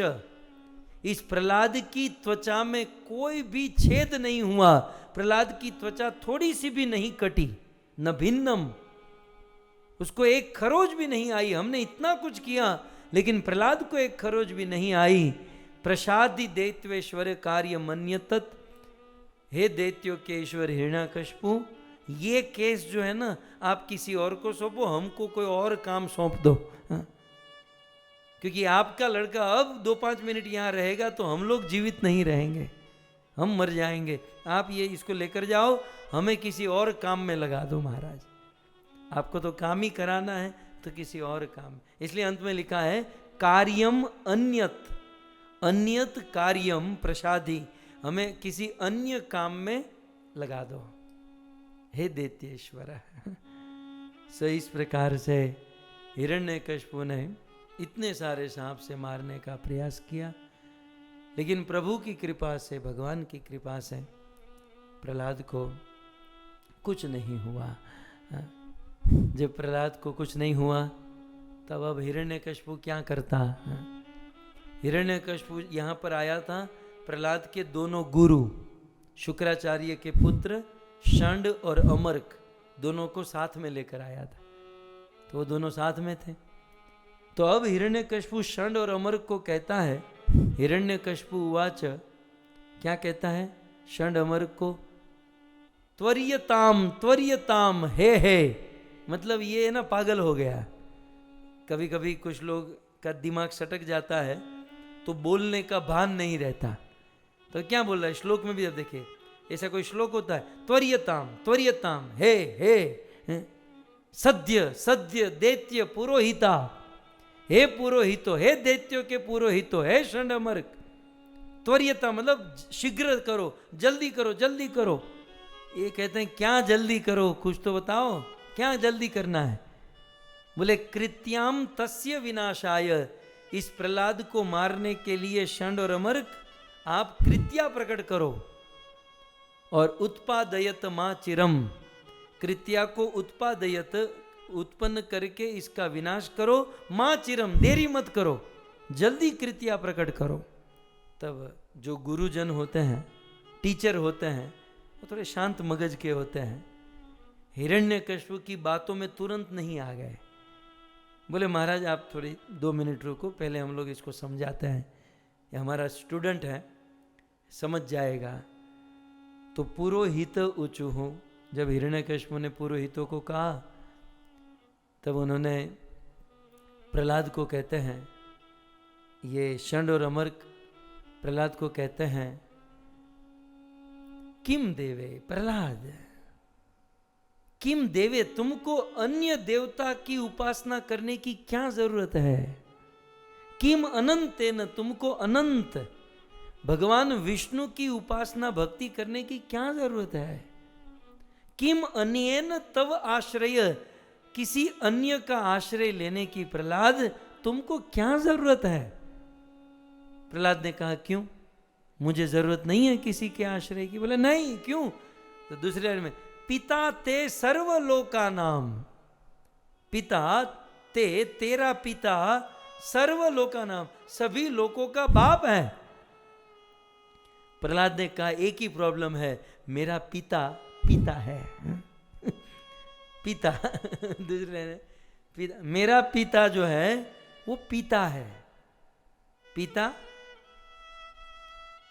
इस प्रहलाद की त्वचा में कोई भी छेद नहीं हुआ, प्रहलाद की त्वचा थोड़ी सी भी नहीं कटी, न भिन्नम, उसको एक खरोज भी नहीं आई। हमने इतना कुछ किया लेकिन प्रहलाद को एक खरोज भी नहीं आई। प्रसादि दैत्येश्वर कार्य मन्यतत्, हे दैत्यों के ईश्वर हिरण्यकशिपु, ये केस जो है ना आप किसी और को सौंपो, हमको कोई और काम सौंप दो। क्योंकि आपका लड़का अब 2-5 मिनट यहाँ रहेगा तो हम लोग जीवित नहीं रहेंगे, हम मर जाएंगे। आप ये इसको लेकर जाओ, हमें किसी और काम में लगा दो महाराज, आपको तो काम ही कराना है तो किसी और काम। इसलिए अंत में लिखा है कार्यम अन्यत, अन्यत कार्यम प्रसादी, हमें किसी अन्य काम में लगा दो हे दैत्येश्वर। सो इस प्रकार से हिरण्यकशिपु ने इतने सारे सांप से मारने का प्रयास किया, लेकिन प्रभु की कृपा से, भगवान की कृपा से प्रहलाद को कुछ नहीं हुआ। जब प्रहलाद को कुछ नहीं हुआ तब अब हिरण्यकशिपु क्या करता? हिरण्यकशिपु यहाँ पर आया था प्रहलाद के दोनों गुरु शुक्राचार्य के पुत्र षंड और अमर्क, दोनों को साथ में लेकर आया था, तो वो दोनों साथ में थे। तो अब हिरण्यकशिपु षंड और अमर्क को कहता है, हिरण्यकशिपु उवाच, क्या कहता है षंड अमर्क को? त्वर्यताम त्वर्यताम हे, मतलब ये ना पागल हो गया। कभी कभी कुछ लोग का दिमाग सटक जाता है तो बोलने का भान नहीं रहता, तो क्या बोल रहा है श्लोक में भी अब देखिए, ऐसा कोई श्लोक होता है, त्वर्यताम त्वर्यताम हे सद्य सद्य दैत्य पुरोहिता, हे पुरोहितो, हे दैत्यों के पुरोहितो, हे षंड अमर्क। त्वरियता मतलब शीघ्र करो, जल्दी करो, जल्दी करो। ये कहते हैं क्या जल्दी करो, कुछ तो बताओ क्या जल्दी करना है? बोले कृत्याम तस्य विनाशाय, इस प्रहलाद को मारने के लिए षंड और अमर्क आप कृत्या प्रकट करो, और उत्पादयत मां चिरम, कृत्या को उत्पादयत उत्पन्न करके इसका विनाश करो, मां चिरम देरी मत करो, जल्दी कृत्या प्रकट करो। तब जो गुरुजन होते हैं, टीचर होते हैं, वो थोड़े शांत मगज के होते हैं, हिरण्यकशिपु की बातों में तुरंत नहीं आ गए। बोले महाराज आप थोड़ी 2 मिनट रुको, पहले हम लोग इसको समझाते हैं, ये हमारा स्टूडेंट है समझ जाएगा। तो पुरोहित ऊँचू हूँ, जब हिरण्यकशिपु ने पुरोहितों को कहा, तब उन्होंने प्रहलाद को कहते हैं, ये षंड और अमर्क प्रहलाद को कहते हैं, किम देवे प्रहलाद, किम देवे, तुमको अन्य देवता की उपासना करने की क्या जरूरत है? किम अनंतेन, तुमको अनंत भगवान विष्णु की उपासना भक्ति करने की क्या जरूरत है? किम अन्येन तव आश्रय, किसी अन्य का आश्रय लेने की प्रहलाद तुमको क्या जरूरत है? प्रहलाद ने कहा, क्यों, मुझे जरूरत नहीं है किसी के आश्रय की। बोले नहीं, क्यों? तो दूसरे लाइन में, पिता ते सर्वलोका नाम, पिता ते, तेरा पिता, सर्वलोका नाम, सभी लोगों का बाप है। प्रहलाद ने कहा, एक ही प्रॉब्लम है, मेरा पिता पिता है। पिता दूसरे ने पिता, मेरा पिता जो है वो पिता है। पिता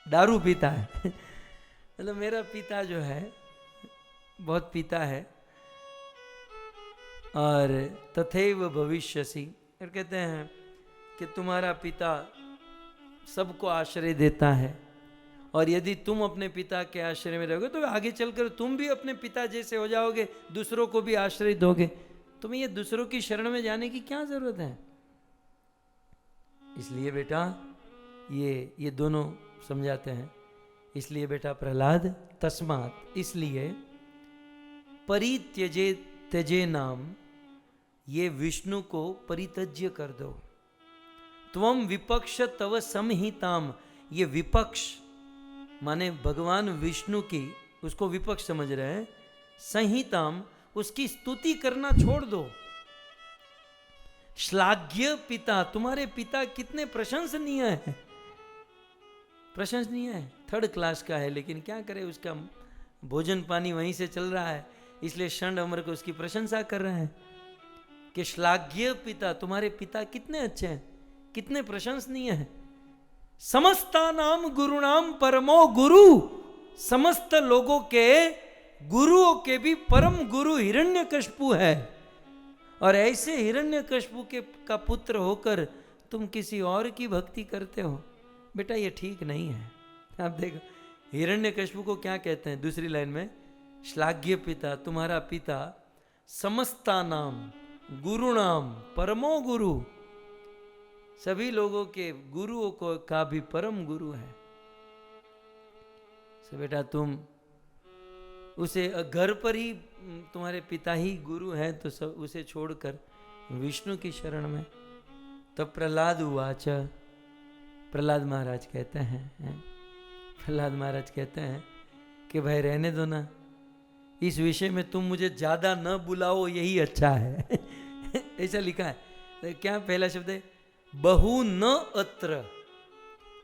दारू पीता है मतलब मेरा पिता जो है बहुत पिता है। और तथैव भविष्यसि, और कहते हैं कि तुम्हारा पिता सबको आश्रय देता है, और यदि तुम अपने पिता के आश्रय में रहोगे तो आगे चलकर तुम भी अपने पिता जैसे हो जाओगे, दूसरों को भी आश्रय दोगे। तुम्हें ये दूसरों की शरण में जाने की क्या जरूरत है? इसलिए बेटा ये दोनों समझाते हैं। इसलिए बेटा प्रहलाद, तस्मात, इसलिए परित्यजे त्यजे नाम, ये विष्णु को परित्यज्य कर दो। त्वम विपक्ष तव संहिताम, ये विपक्ष माने भगवान विष्णु की, उसको विपक्ष समझ रहे हैं, संहिताम, उसकी स्तुति करना छोड़ दो। श्लाघ्य पिता, तुम्हारे पिता कितने प्रशंसनीय है, प्रशंसनीय है, थर्ड क्लास का है, लेकिन क्या करे, उसका भोजन पानी वहीं से चल रहा है, इसलिए षंड अमर को उसकी प्रशंसा कर रहे हैं कि श्लाघ्य पिता, तुम्हारे पिता कितने अच्छे हैं, कितने प्रशंसनीय हैं। समस्ता नाम गुरु नाम परमो गुरु, समस्त लोगों के गुरुओं के भी परम गुरु हिरण्यकशिपु है, और ऐसे हिरण्यकशिपु के का पुत्र होकर तुम किसी और की भक्ति करते हो। बेटा ये ठीक नहीं है। आप देखो हिरण्यकशिपु को क्या कहते हैं दूसरी लाइन में, श्लाघ्य पिता, तुम्हारा पिता समस्ता नाम गुरु नाम परमो गुरु, सभी लोगों के गुरुओं को का भी परम गुरु है। तो बेटा तुम उसे घर पर ही, तुम्हारे पिता ही गुरु हैं, तो सब उसे छोड़कर विष्णु की शरण में। तब प्रहलाद उवाच, प्रहलाद महाराज कहते हैं, प्रहलाद महाराज कहते हैं कि भाई रहने दो ना, इस विषय में तुम मुझे ज्यादा न बुलाओ, यही अच्छा है ऐसा लिखा है। तो क्या पहला शब्द है, बहु न अत्र,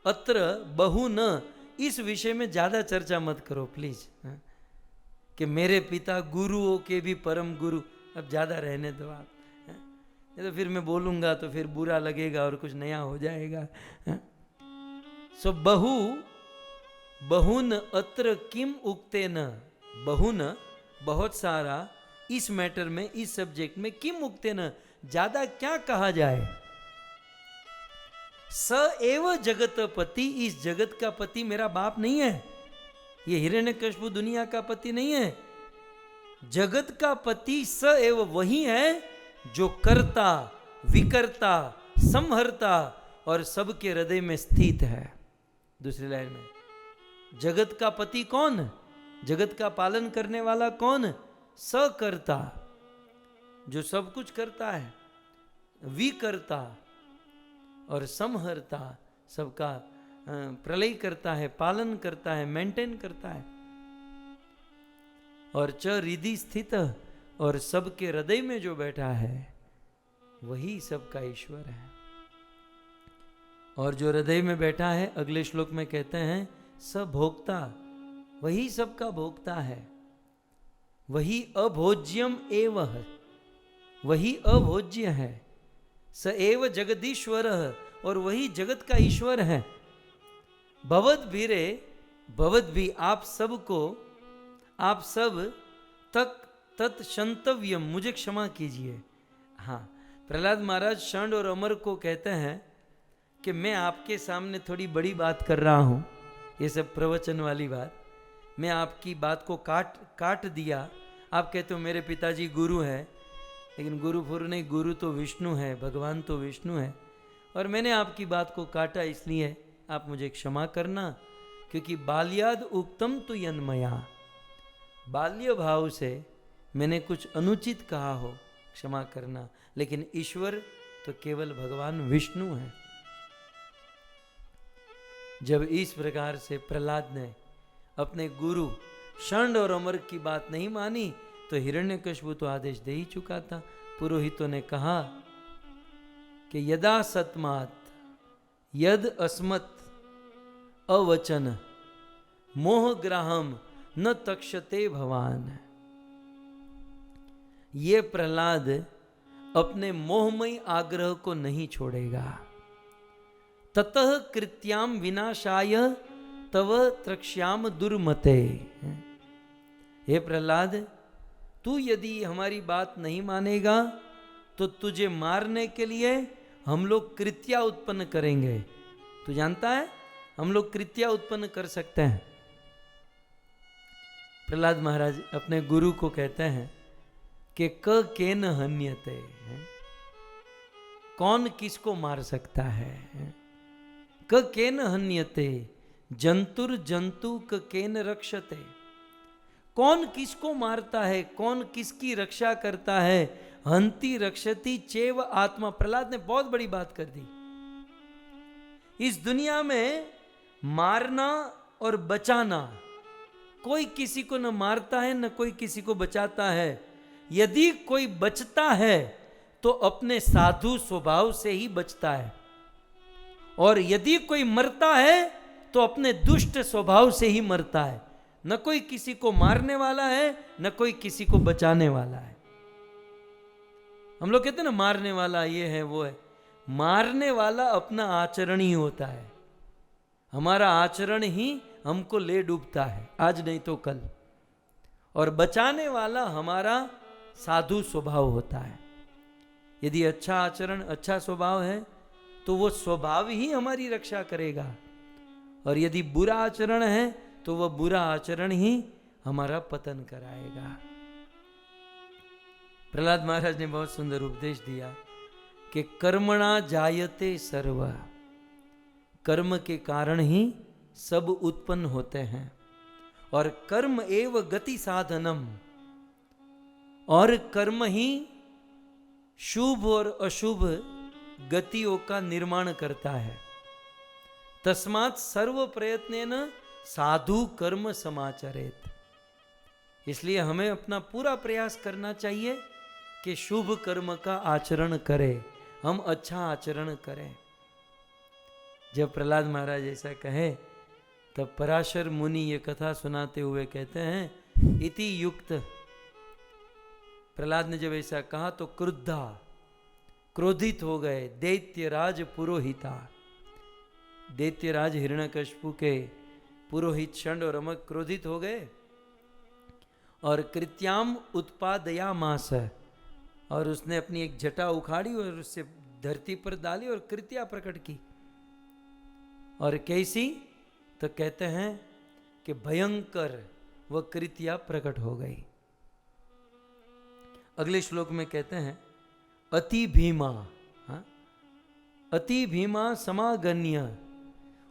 अत्र बहु न, इस विषय में ज्यादा चर्चा मत करो प्लीज, कि मेरे पिता गुरुओं के भी परम गुरु, अब ज्यादा रहने दो आप, नहीं तो फिर मैं बोलूंगा तो फिर बुरा लगेगा और कुछ नया हो जाएगा। सो बहुन अत्र किम उक्ते न, बहुन बहुत सारा, इस मैटर में, इस सब्जेक्ट में, किम उक्ते न, ज्यादा क्या कहा जाए। स एव जगत पति, इस जगत का पति मेरा बाप नहीं है, ये हिरण्यकशिपु दुनिया का पति नहीं है। जगत का पति स एव वही है जो कर्ता, विकर्ता, संहर्ता और सबके हृदय में स्थित है। दूसरी लाइन में, जगत का पति कौन, जगत का पालन करने वाला कौन, सकर्ता, जो सब कुछ करता है, विकर्ता और संहर्ता, सबका प्रलय करता है, पालन करता है, मेंटेन करता है। और च हृदय स्थित, और सबके हृदय में जो बैठा है वही सबका ईश्वर है। और जो हृदय में बैठा है, अगले श्लोक में कहते हैं सभोक्ता, वही सबका भोक्ता है, वही अभोज्यम एवं, वही अभोज्य है। स एव जगदीश्वर, और वही जगत का ईश्वर है। भवद भीरे, भवद भी आप सबको, आप सब तक तत् क्षंतव्यम, मुझे क्षमा कीजिए। हाँ, प्रहलाद महाराज षंड और अमर को कहते हैं कि मैं आपके सामने थोड़ी बड़ी बात कर रहा हूँ, ये सब प्रवचन वाली बात, मैं आपकी बात को काट दिया। आप कहते हो मेरे पिताजी गुरु हैं, लेकिन गुरु फुरु नहीं, गुरु तो विष्णु है, भगवान तो विष्णु है, और मैंने आपकी बात को काटा, इसलिए आप मुझे क्षमा करना, क्योंकि बाल्याद उक्तम तु यन्मया, बाल्य भाव से मैंने कुछ अनुचित कहा हो, क्षमा करना। लेकिन ईश्वर तो केवल भगवान विष्णु है। जब इस प्रकार से प्रहलाद ने अपने गुरु षंड और अमर की बात नहीं मानी, तो हिरण्यकशिपु तो आदेश दे ही चुका था। पुरोहितों ने कहा कि यदा सत्मात यद अस्मत् अवचन मोहग्राहम न तक्षते भवान। ये प्रहलाद अपने मोहमयी आग्रह को नहीं छोड़ेगा। ततः कृत्याम विनाशाय तव त्रक्ष्याम दुर्मते। हे प्रहलाद, तू यदि हमारी बात नहीं मानेगा तो तुझे मारने के लिए हम लोग कृत्या उत्पन्न करेंगे। तू जानता है हम लोग कृत्या उत्पन्न कर सकते हैं। प्रहलाद महाराज अपने गुरु को कहते हैं कि क केन हन्यते, कौन किसको मार सकता है। क केन हन्यते जंतुर जंतु क केन रक्षते, कौन किसको मारता है, कौन किसकी रक्षा करता है। हंति रक्षति चेव आत्मा। प्रहलाद ने बहुत बड़ी बात कर दी। इस दुनिया में मारना और बचाना, कोई किसी को न मारता है न कोई किसी को बचाता है। यदि कोई बचता है तो अपने साधु स्वभाव से ही बचता है, और यदि कोई मरता है तो अपने दुष्ट स्वभाव से ही मरता है। न कोई किसी को मारने वाला है न कोई किसी को बचाने वाला है। हम लोग कहते हैं ना मारने वाला ये है वो है। मारने वाला अपना आचरण ही होता है। हमारा आचरण ही हमको ले डूबता है, आज नहीं तो कल। और बचाने वाला हमारा साधु स्वभाव होता है। यदि अच्छा आचरण अच्छा स्वभाव है तो वो स्वभाव ही हमारी रक्षा करेगा, और यदि बुरा आचरण है तो वह बुरा आचरण ही हमारा पतन कराएगा। प्रहलाद महाराज ने बहुत सुंदर उपदेश दिया कि कर्मणा जायते सर्व, कर्म के कारण ही सब उत्पन्न होते हैं, और कर्म एव गति साधनम, और कर्म ही शुभ और अशुभ गतियों का निर्माण करता है। तस्मात् सर्व प्रयत्नेन साधु कर्म समाचरेत। इसलिए हमें अपना पूरा प्रयास करना चाहिए कि शुभ कर्म का आचरण करें, हम अच्छा आचरण करें। जब प्रहलाद महाराज ऐसा कहे तब पराशर मुनि ये कथा सुनाते हुए कहते हैं इति युक्त। प्रहलाद ने जब ऐसा कहा तो क्रुद्धा, क्रोधित हो गए दैत्यराज पुरोहिता। दैत्यराज हिरण्यकशिपु के पुरोहित षंड और अमर क्रोधित हो गए और कृत्याम उत्पादयामास, और उसने अपनी एक जटा उखाड़ी और उससे धरती पर डाली और कृत्या प्रकट की। और कैसी? तो कहते हैं कि भयंकर वह कृत्या प्रकट हो गई। अगले श्लोक में कहते हैं अति भीमा, अति भीमा समागन्य।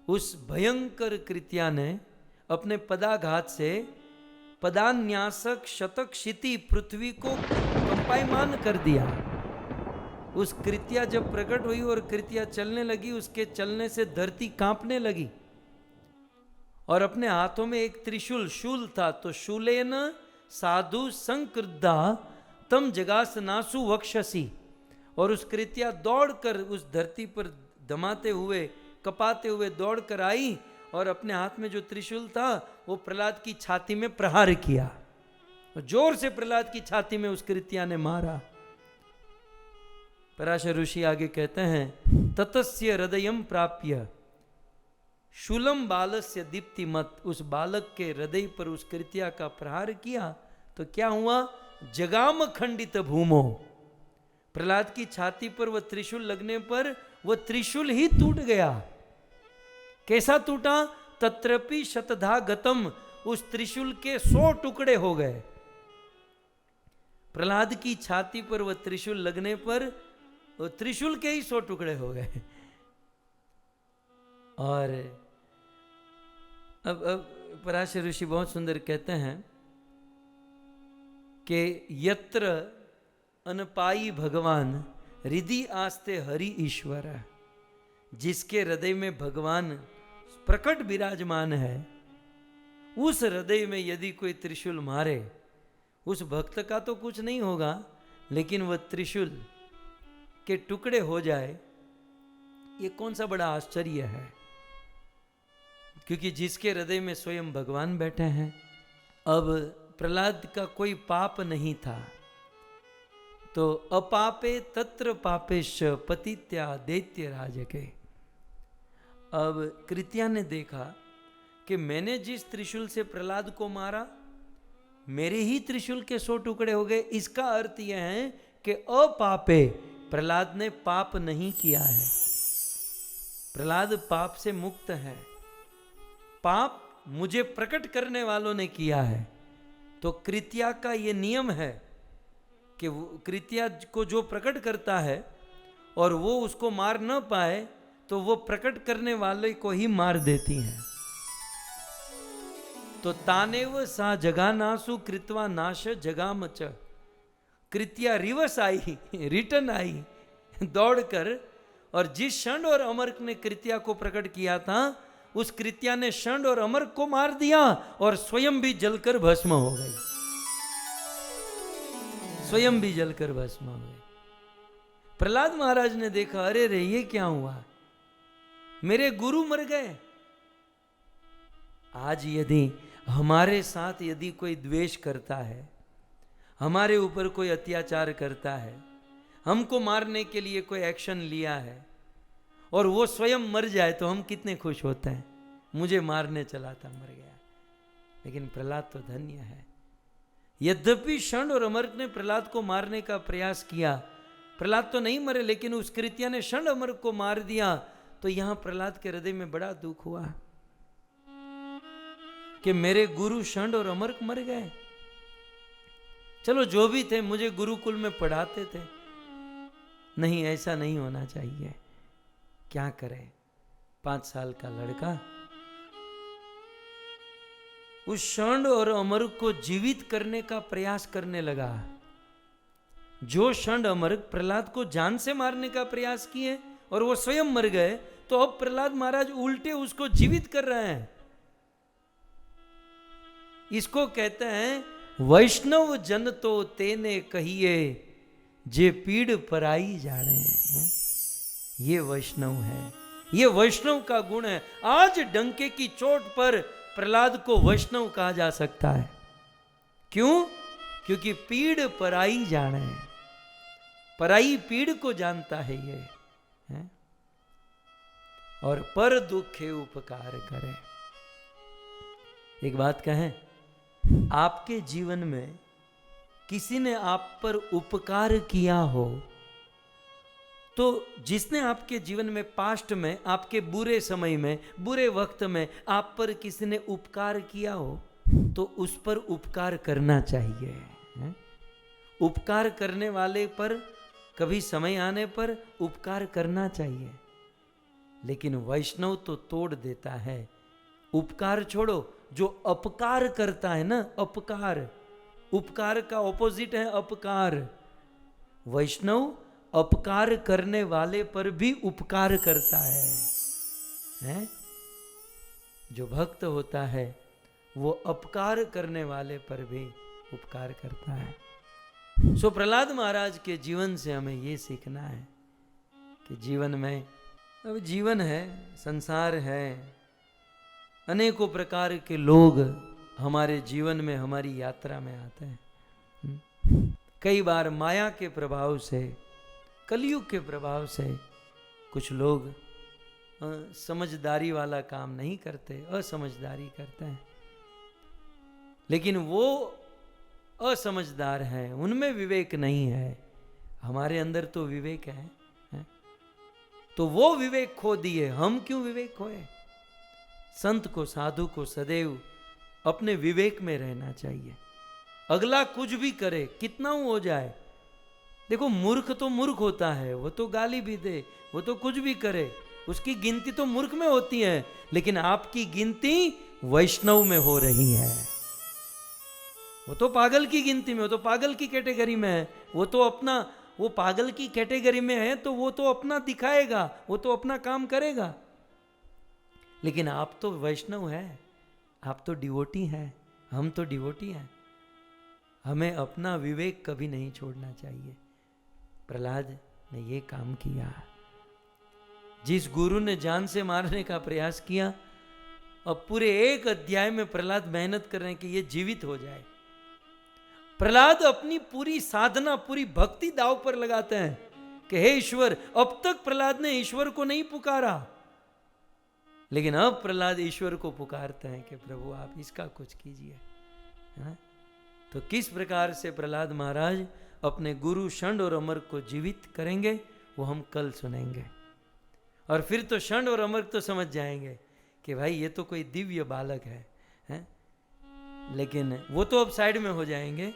उस भयंकर कृत्या ने अपने पदाघात से पदान्यासक शतक क्षिति पृथ्वी को कंपायमान कर दिया। उस कृत्या जब प्रकट हुई और कृत्या चलने लगी, उसके चलने से धरती कांपने लगी। और अपने हाथों में एक त्रिशूल शूल था, तो शूलेन साधु संकृद्धा तम जगासनासु वक्षसी। और उस कृत्या दौड़कर उस धरती पर दमाते हुए कपाते हुए दौड़कर आई और अपने हाथ में जो त्रिशूल था वो प्रहलाद की छाती में प्रहार किया, और जोर से प्रहलाद की छाती में उस कृत्या ने मारा। पराशर ऋषि आगे कहते हैं ततस्य हृदयम प्राप्य शूलम बालस्य दीप्तिमत। उस बालक के हृदय पर उस कृत्या का प्रहार किया तो क्या हुआ? जगाम खंडित भूमो, प्रहलाद की छाती पर वह त्रिशूल लगने पर वह त्रिशूल ही टूट गया। कैसा टूटा? तत्रपि शतधा गतम, उस त्रिशूल के 100 टुकड़े हो गए। प्रहलाद की छाती पर वह त्रिशूल लगने पर वो त्रिशूल के ही 100 टुकड़े हो गए। और अब पराशर ऋषि बहुत सुंदर कहते हैं कि यत्र अनपाई भगवान हृदय आस्ते हरि ईश्वर, जिसके हृदय में भगवान प्रकट विराजमान है, उस हृदय में यदि कोई त्रिशूल मारे, उस भक्त का तो कुछ नहीं होगा, लेकिन वह त्रिशूल के टुकड़े हो जाए, ये कौन सा बड़ा आश्चर्य है। क्योंकि जिसके हृदय में स्वयं भगवान बैठे हैं। अब प्रहलाद का कोई पाप नहीं था, तो अपापे तत्र पापेश पतित्या दैत्य राज के। अब कृत्या ने देखा कि मैंने जिस त्रिशूल से प्रहलाद को मारा, मेरे ही त्रिशूल के 100 टुकड़े हो गए। इसका अर्थ यह है कि अपापे, प्रहलाद ने पाप नहीं किया है, प्रहलाद पाप से मुक्त है। पाप मुझे प्रकट करने वालों ने किया है। तो कृत्या का ये नियम है कि कृत्या को जो प्रकट करता है और वो उसको मार न पाए, तो वो प्रकट करने वाले को ही मार देती हैं। तो तानेव सा जगानासु कृत्वा नाश जगाम च, कृत्या रिवर्स आई, रिटर्न आई दौड़कर, और जिस षंड और अमर्क ने कृत्या को प्रकट किया था, उस कृत्या ने षंड और अमर्क को मार दिया और स्वयं भी जलकर भस्म हो गई, स्वयं भी जलकर भस्म हो गई। प्रहलाद महाराज ने देखा, अरे रे ये क्या हुआ, मेरे गुरु मर गए। आज यदि हमारे साथ यदि कोई द्वेष करता है, हमारे ऊपर कोई अत्याचार करता है, हमको मारने के लिए कोई एक्शन लिया है और वो स्वयं मर जाए, तो हम कितने खुश होते हैं, मुझे मारने चला था मर गया। लेकिन प्रहलाद तो धन्य है। यद्यपि षंड और अमर्क ने प्रहलाद को मारने का प्रयास किया, प्रहलाद तो नहीं मरे, लेकिन उस कृत्या ने षंड अमर्क को मार दिया। तो यहां प्रहलाद के हृदय में बड़ा दुख हुआ कि मेरे गुरु षंड और अमर्क मर गए। चलो जो भी थे, मुझे गुरुकुल में पढ़ाते थे। नहीं, ऐसा नहीं होना चाहिए। क्या करे, 5 साल का लड़का उस षंड और अमर्क को जीवित करने का प्रयास करने लगा। जो षंड अमर्क प्रहलाद को जान से मारने का प्रयास किए और वो स्वयं मर गए, तो अब प्रहलाद महाराज उल्टे उसको जीवित कर रहे हैं। इसको कहते हैं वैष्णव जन तो तेने कहिए, जे पीड़ पराई जाने। ये वैष्णव है, ये वैष्णव का गुण है। आज डंके की चोट पर प्रहलाद को वैष्णव कहा जा सकता है। क्यों? क्योंकि पीड़ पराई जाने, पराई पीड़ को जानता है ये है? और पर दुखे उपकार करे। एक बात कहें, आपके जीवन में किसी ने आप पर उपकार किया हो, तो जिसने आपके जीवन में पास्ट में, आपके बुरे समय में, बुरे वक्त में आप पर किसी ने उपकार किया हो, तो उस पर उपकार करना चाहिए है? उपकार करने वाले पर कभी समय आने पर उपकार करना चाहिए। लेकिन वैष्णव तो तोड़ देता है। उपकार छोड़ो, जो अपकार करता है ना, अपकार, उपकार का ऑपोजिट है अपकार। वैष्णव अपकार करने वाले पर भी उपकार करता है? जो भक्त होता है वो अपकार करने वाले पर भी उपकार करता है। सो प्रहलाद महाराज के जीवन से हमें ये सीखना है कि जीवन में, अब जीवन है, संसार है, अनेकों प्रकार के लोग हमारे जीवन में, हमारी यात्रा में आते हैं। कई बार माया के प्रभाव से, कलयुग के प्रभाव से कुछ लोग समझदारी वाला काम नहीं करते, असमझदारी करते हैं। लेकिन वो असमझदार हैं, उनमें विवेक नहीं है। हमारे अंदर तो विवेक है? तो वो विवेक खो दिए, हम क्यों विवेक खोए? संत को, साधु को सदैव अपने विवेक में रहना चाहिए। अगला कुछ भी करे, कितना हो जाए, देखो मूर्ख तो मूर्ख होता है, वो तो गाली भी दे, वो तो कुछ भी करे, उसकी गिनती तो मूर्ख में होती है, लेकिन आपकी गिनती वैष्णव में हो रही है। वो तो पागल की गिनती में, वो तो पागल की कैटेगरी में है, वो तो अपना, वो पागल की कैटेगरी में है तो वो तो अपना दिखाएगा, वो तो अपना काम करेगा। लेकिन आप तो वैष्णव है, आप तो डिवोटी हैं, हम तो डिवोटी हैं। हमें अपना विवेक कभी नहीं छोड़ना चाहिए। प्रहलाद ने ये काम किया। जिस गुरु ने जान से मारने का प्रयास किया, अब पूरे एक अध्याय में प्रहलाद मेहनत कर रहे हैं कि ये जीवित हो जाए। प्रहलाद अपनी पूरी साधना, पूरी भक्ति दांव पर लगाते हैं कि हे ईश्वर, अब तक प्रहलाद ने ईश्वर को नहीं पुकारा, लेकिन अब प्रहलाद ईश्वर को पुकारते हैं कि प्रभु आप इसका कुछ कीजिए। तो किस प्रकार से प्रहलाद महाराज अपने गुरु षंड और अमर को जीवित करेंगे, वो हम कल सुनेंगे। और फिर तो षंड और अमर तो समझ जाएंगे कि भाई ये तो कोई दिव्य बालक है? लेकिन वो तो अब साइड में हो जाएंगे,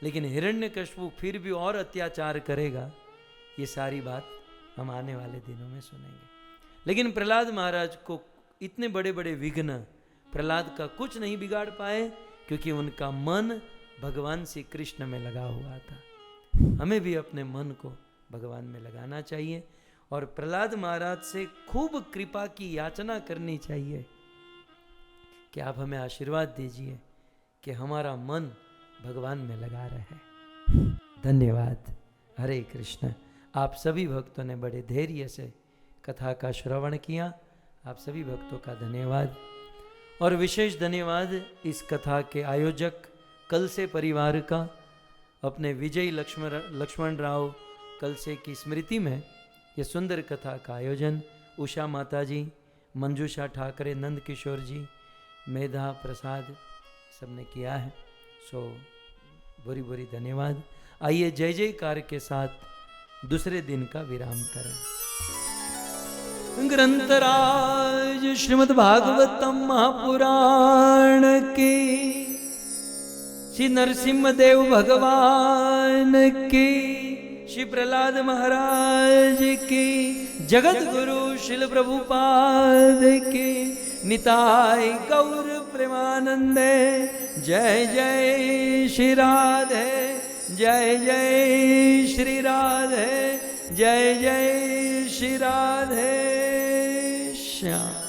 लेकिन हिरण्यकश्यप फिर भी और अत्याचार करेगा, ये सारी बात हम आने वाले दिनों में सुनेंगे। लेकिन प्रहलाद महाराज को इतने बड़े बड़े विघ्न प्रहलाद का कुछ नहीं बिगाड़ पाए, क्योंकि उनका मन भगवान श्री कृष्ण में लगा हुआ था। हमें भी अपने मन को भगवान में लगाना चाहिए और प्रहलाद महाराज से खूब कृपा की याचना करनी चाहिए कि आप हमें आशीर्वाद दीजिए कि हमारा मन भगवान में लगा रहे। धन्यवाद। हरे कृष्ण। आप सभी भक्तों ने बड़े धैर्य से कथा का श्रवण किया, आप सभी भक्तों का धन्यवाद। और विशेष धन्यवाद इस कथा के आयोजक कलसे परिवार का, अपने विजय लक्ष्मण राव कलसे की स्मृति में ये सुंदर कथा का आयोजन उषा माता जी, मंजूषा ठाकरे, नंद किशोर जी, मेधा प्रसाद सबने किया है। सो बुरी बुरी धन्यवाद। आइए जय जयकार के साथ दूसरे दिन का विराम करें। ग्रंथराज श्रीमद् भागवतम महापुराण की, श्री नरसिम्ह देव भगवान की, श्री प्रहलाद महाराज की, जगत गुरु श्रील प्रभुपाद की, निताय गौर प्रेमानंदे। जय जय श्री राधे, जय जय श्री राधे, जय जय श्री राधे श्याम।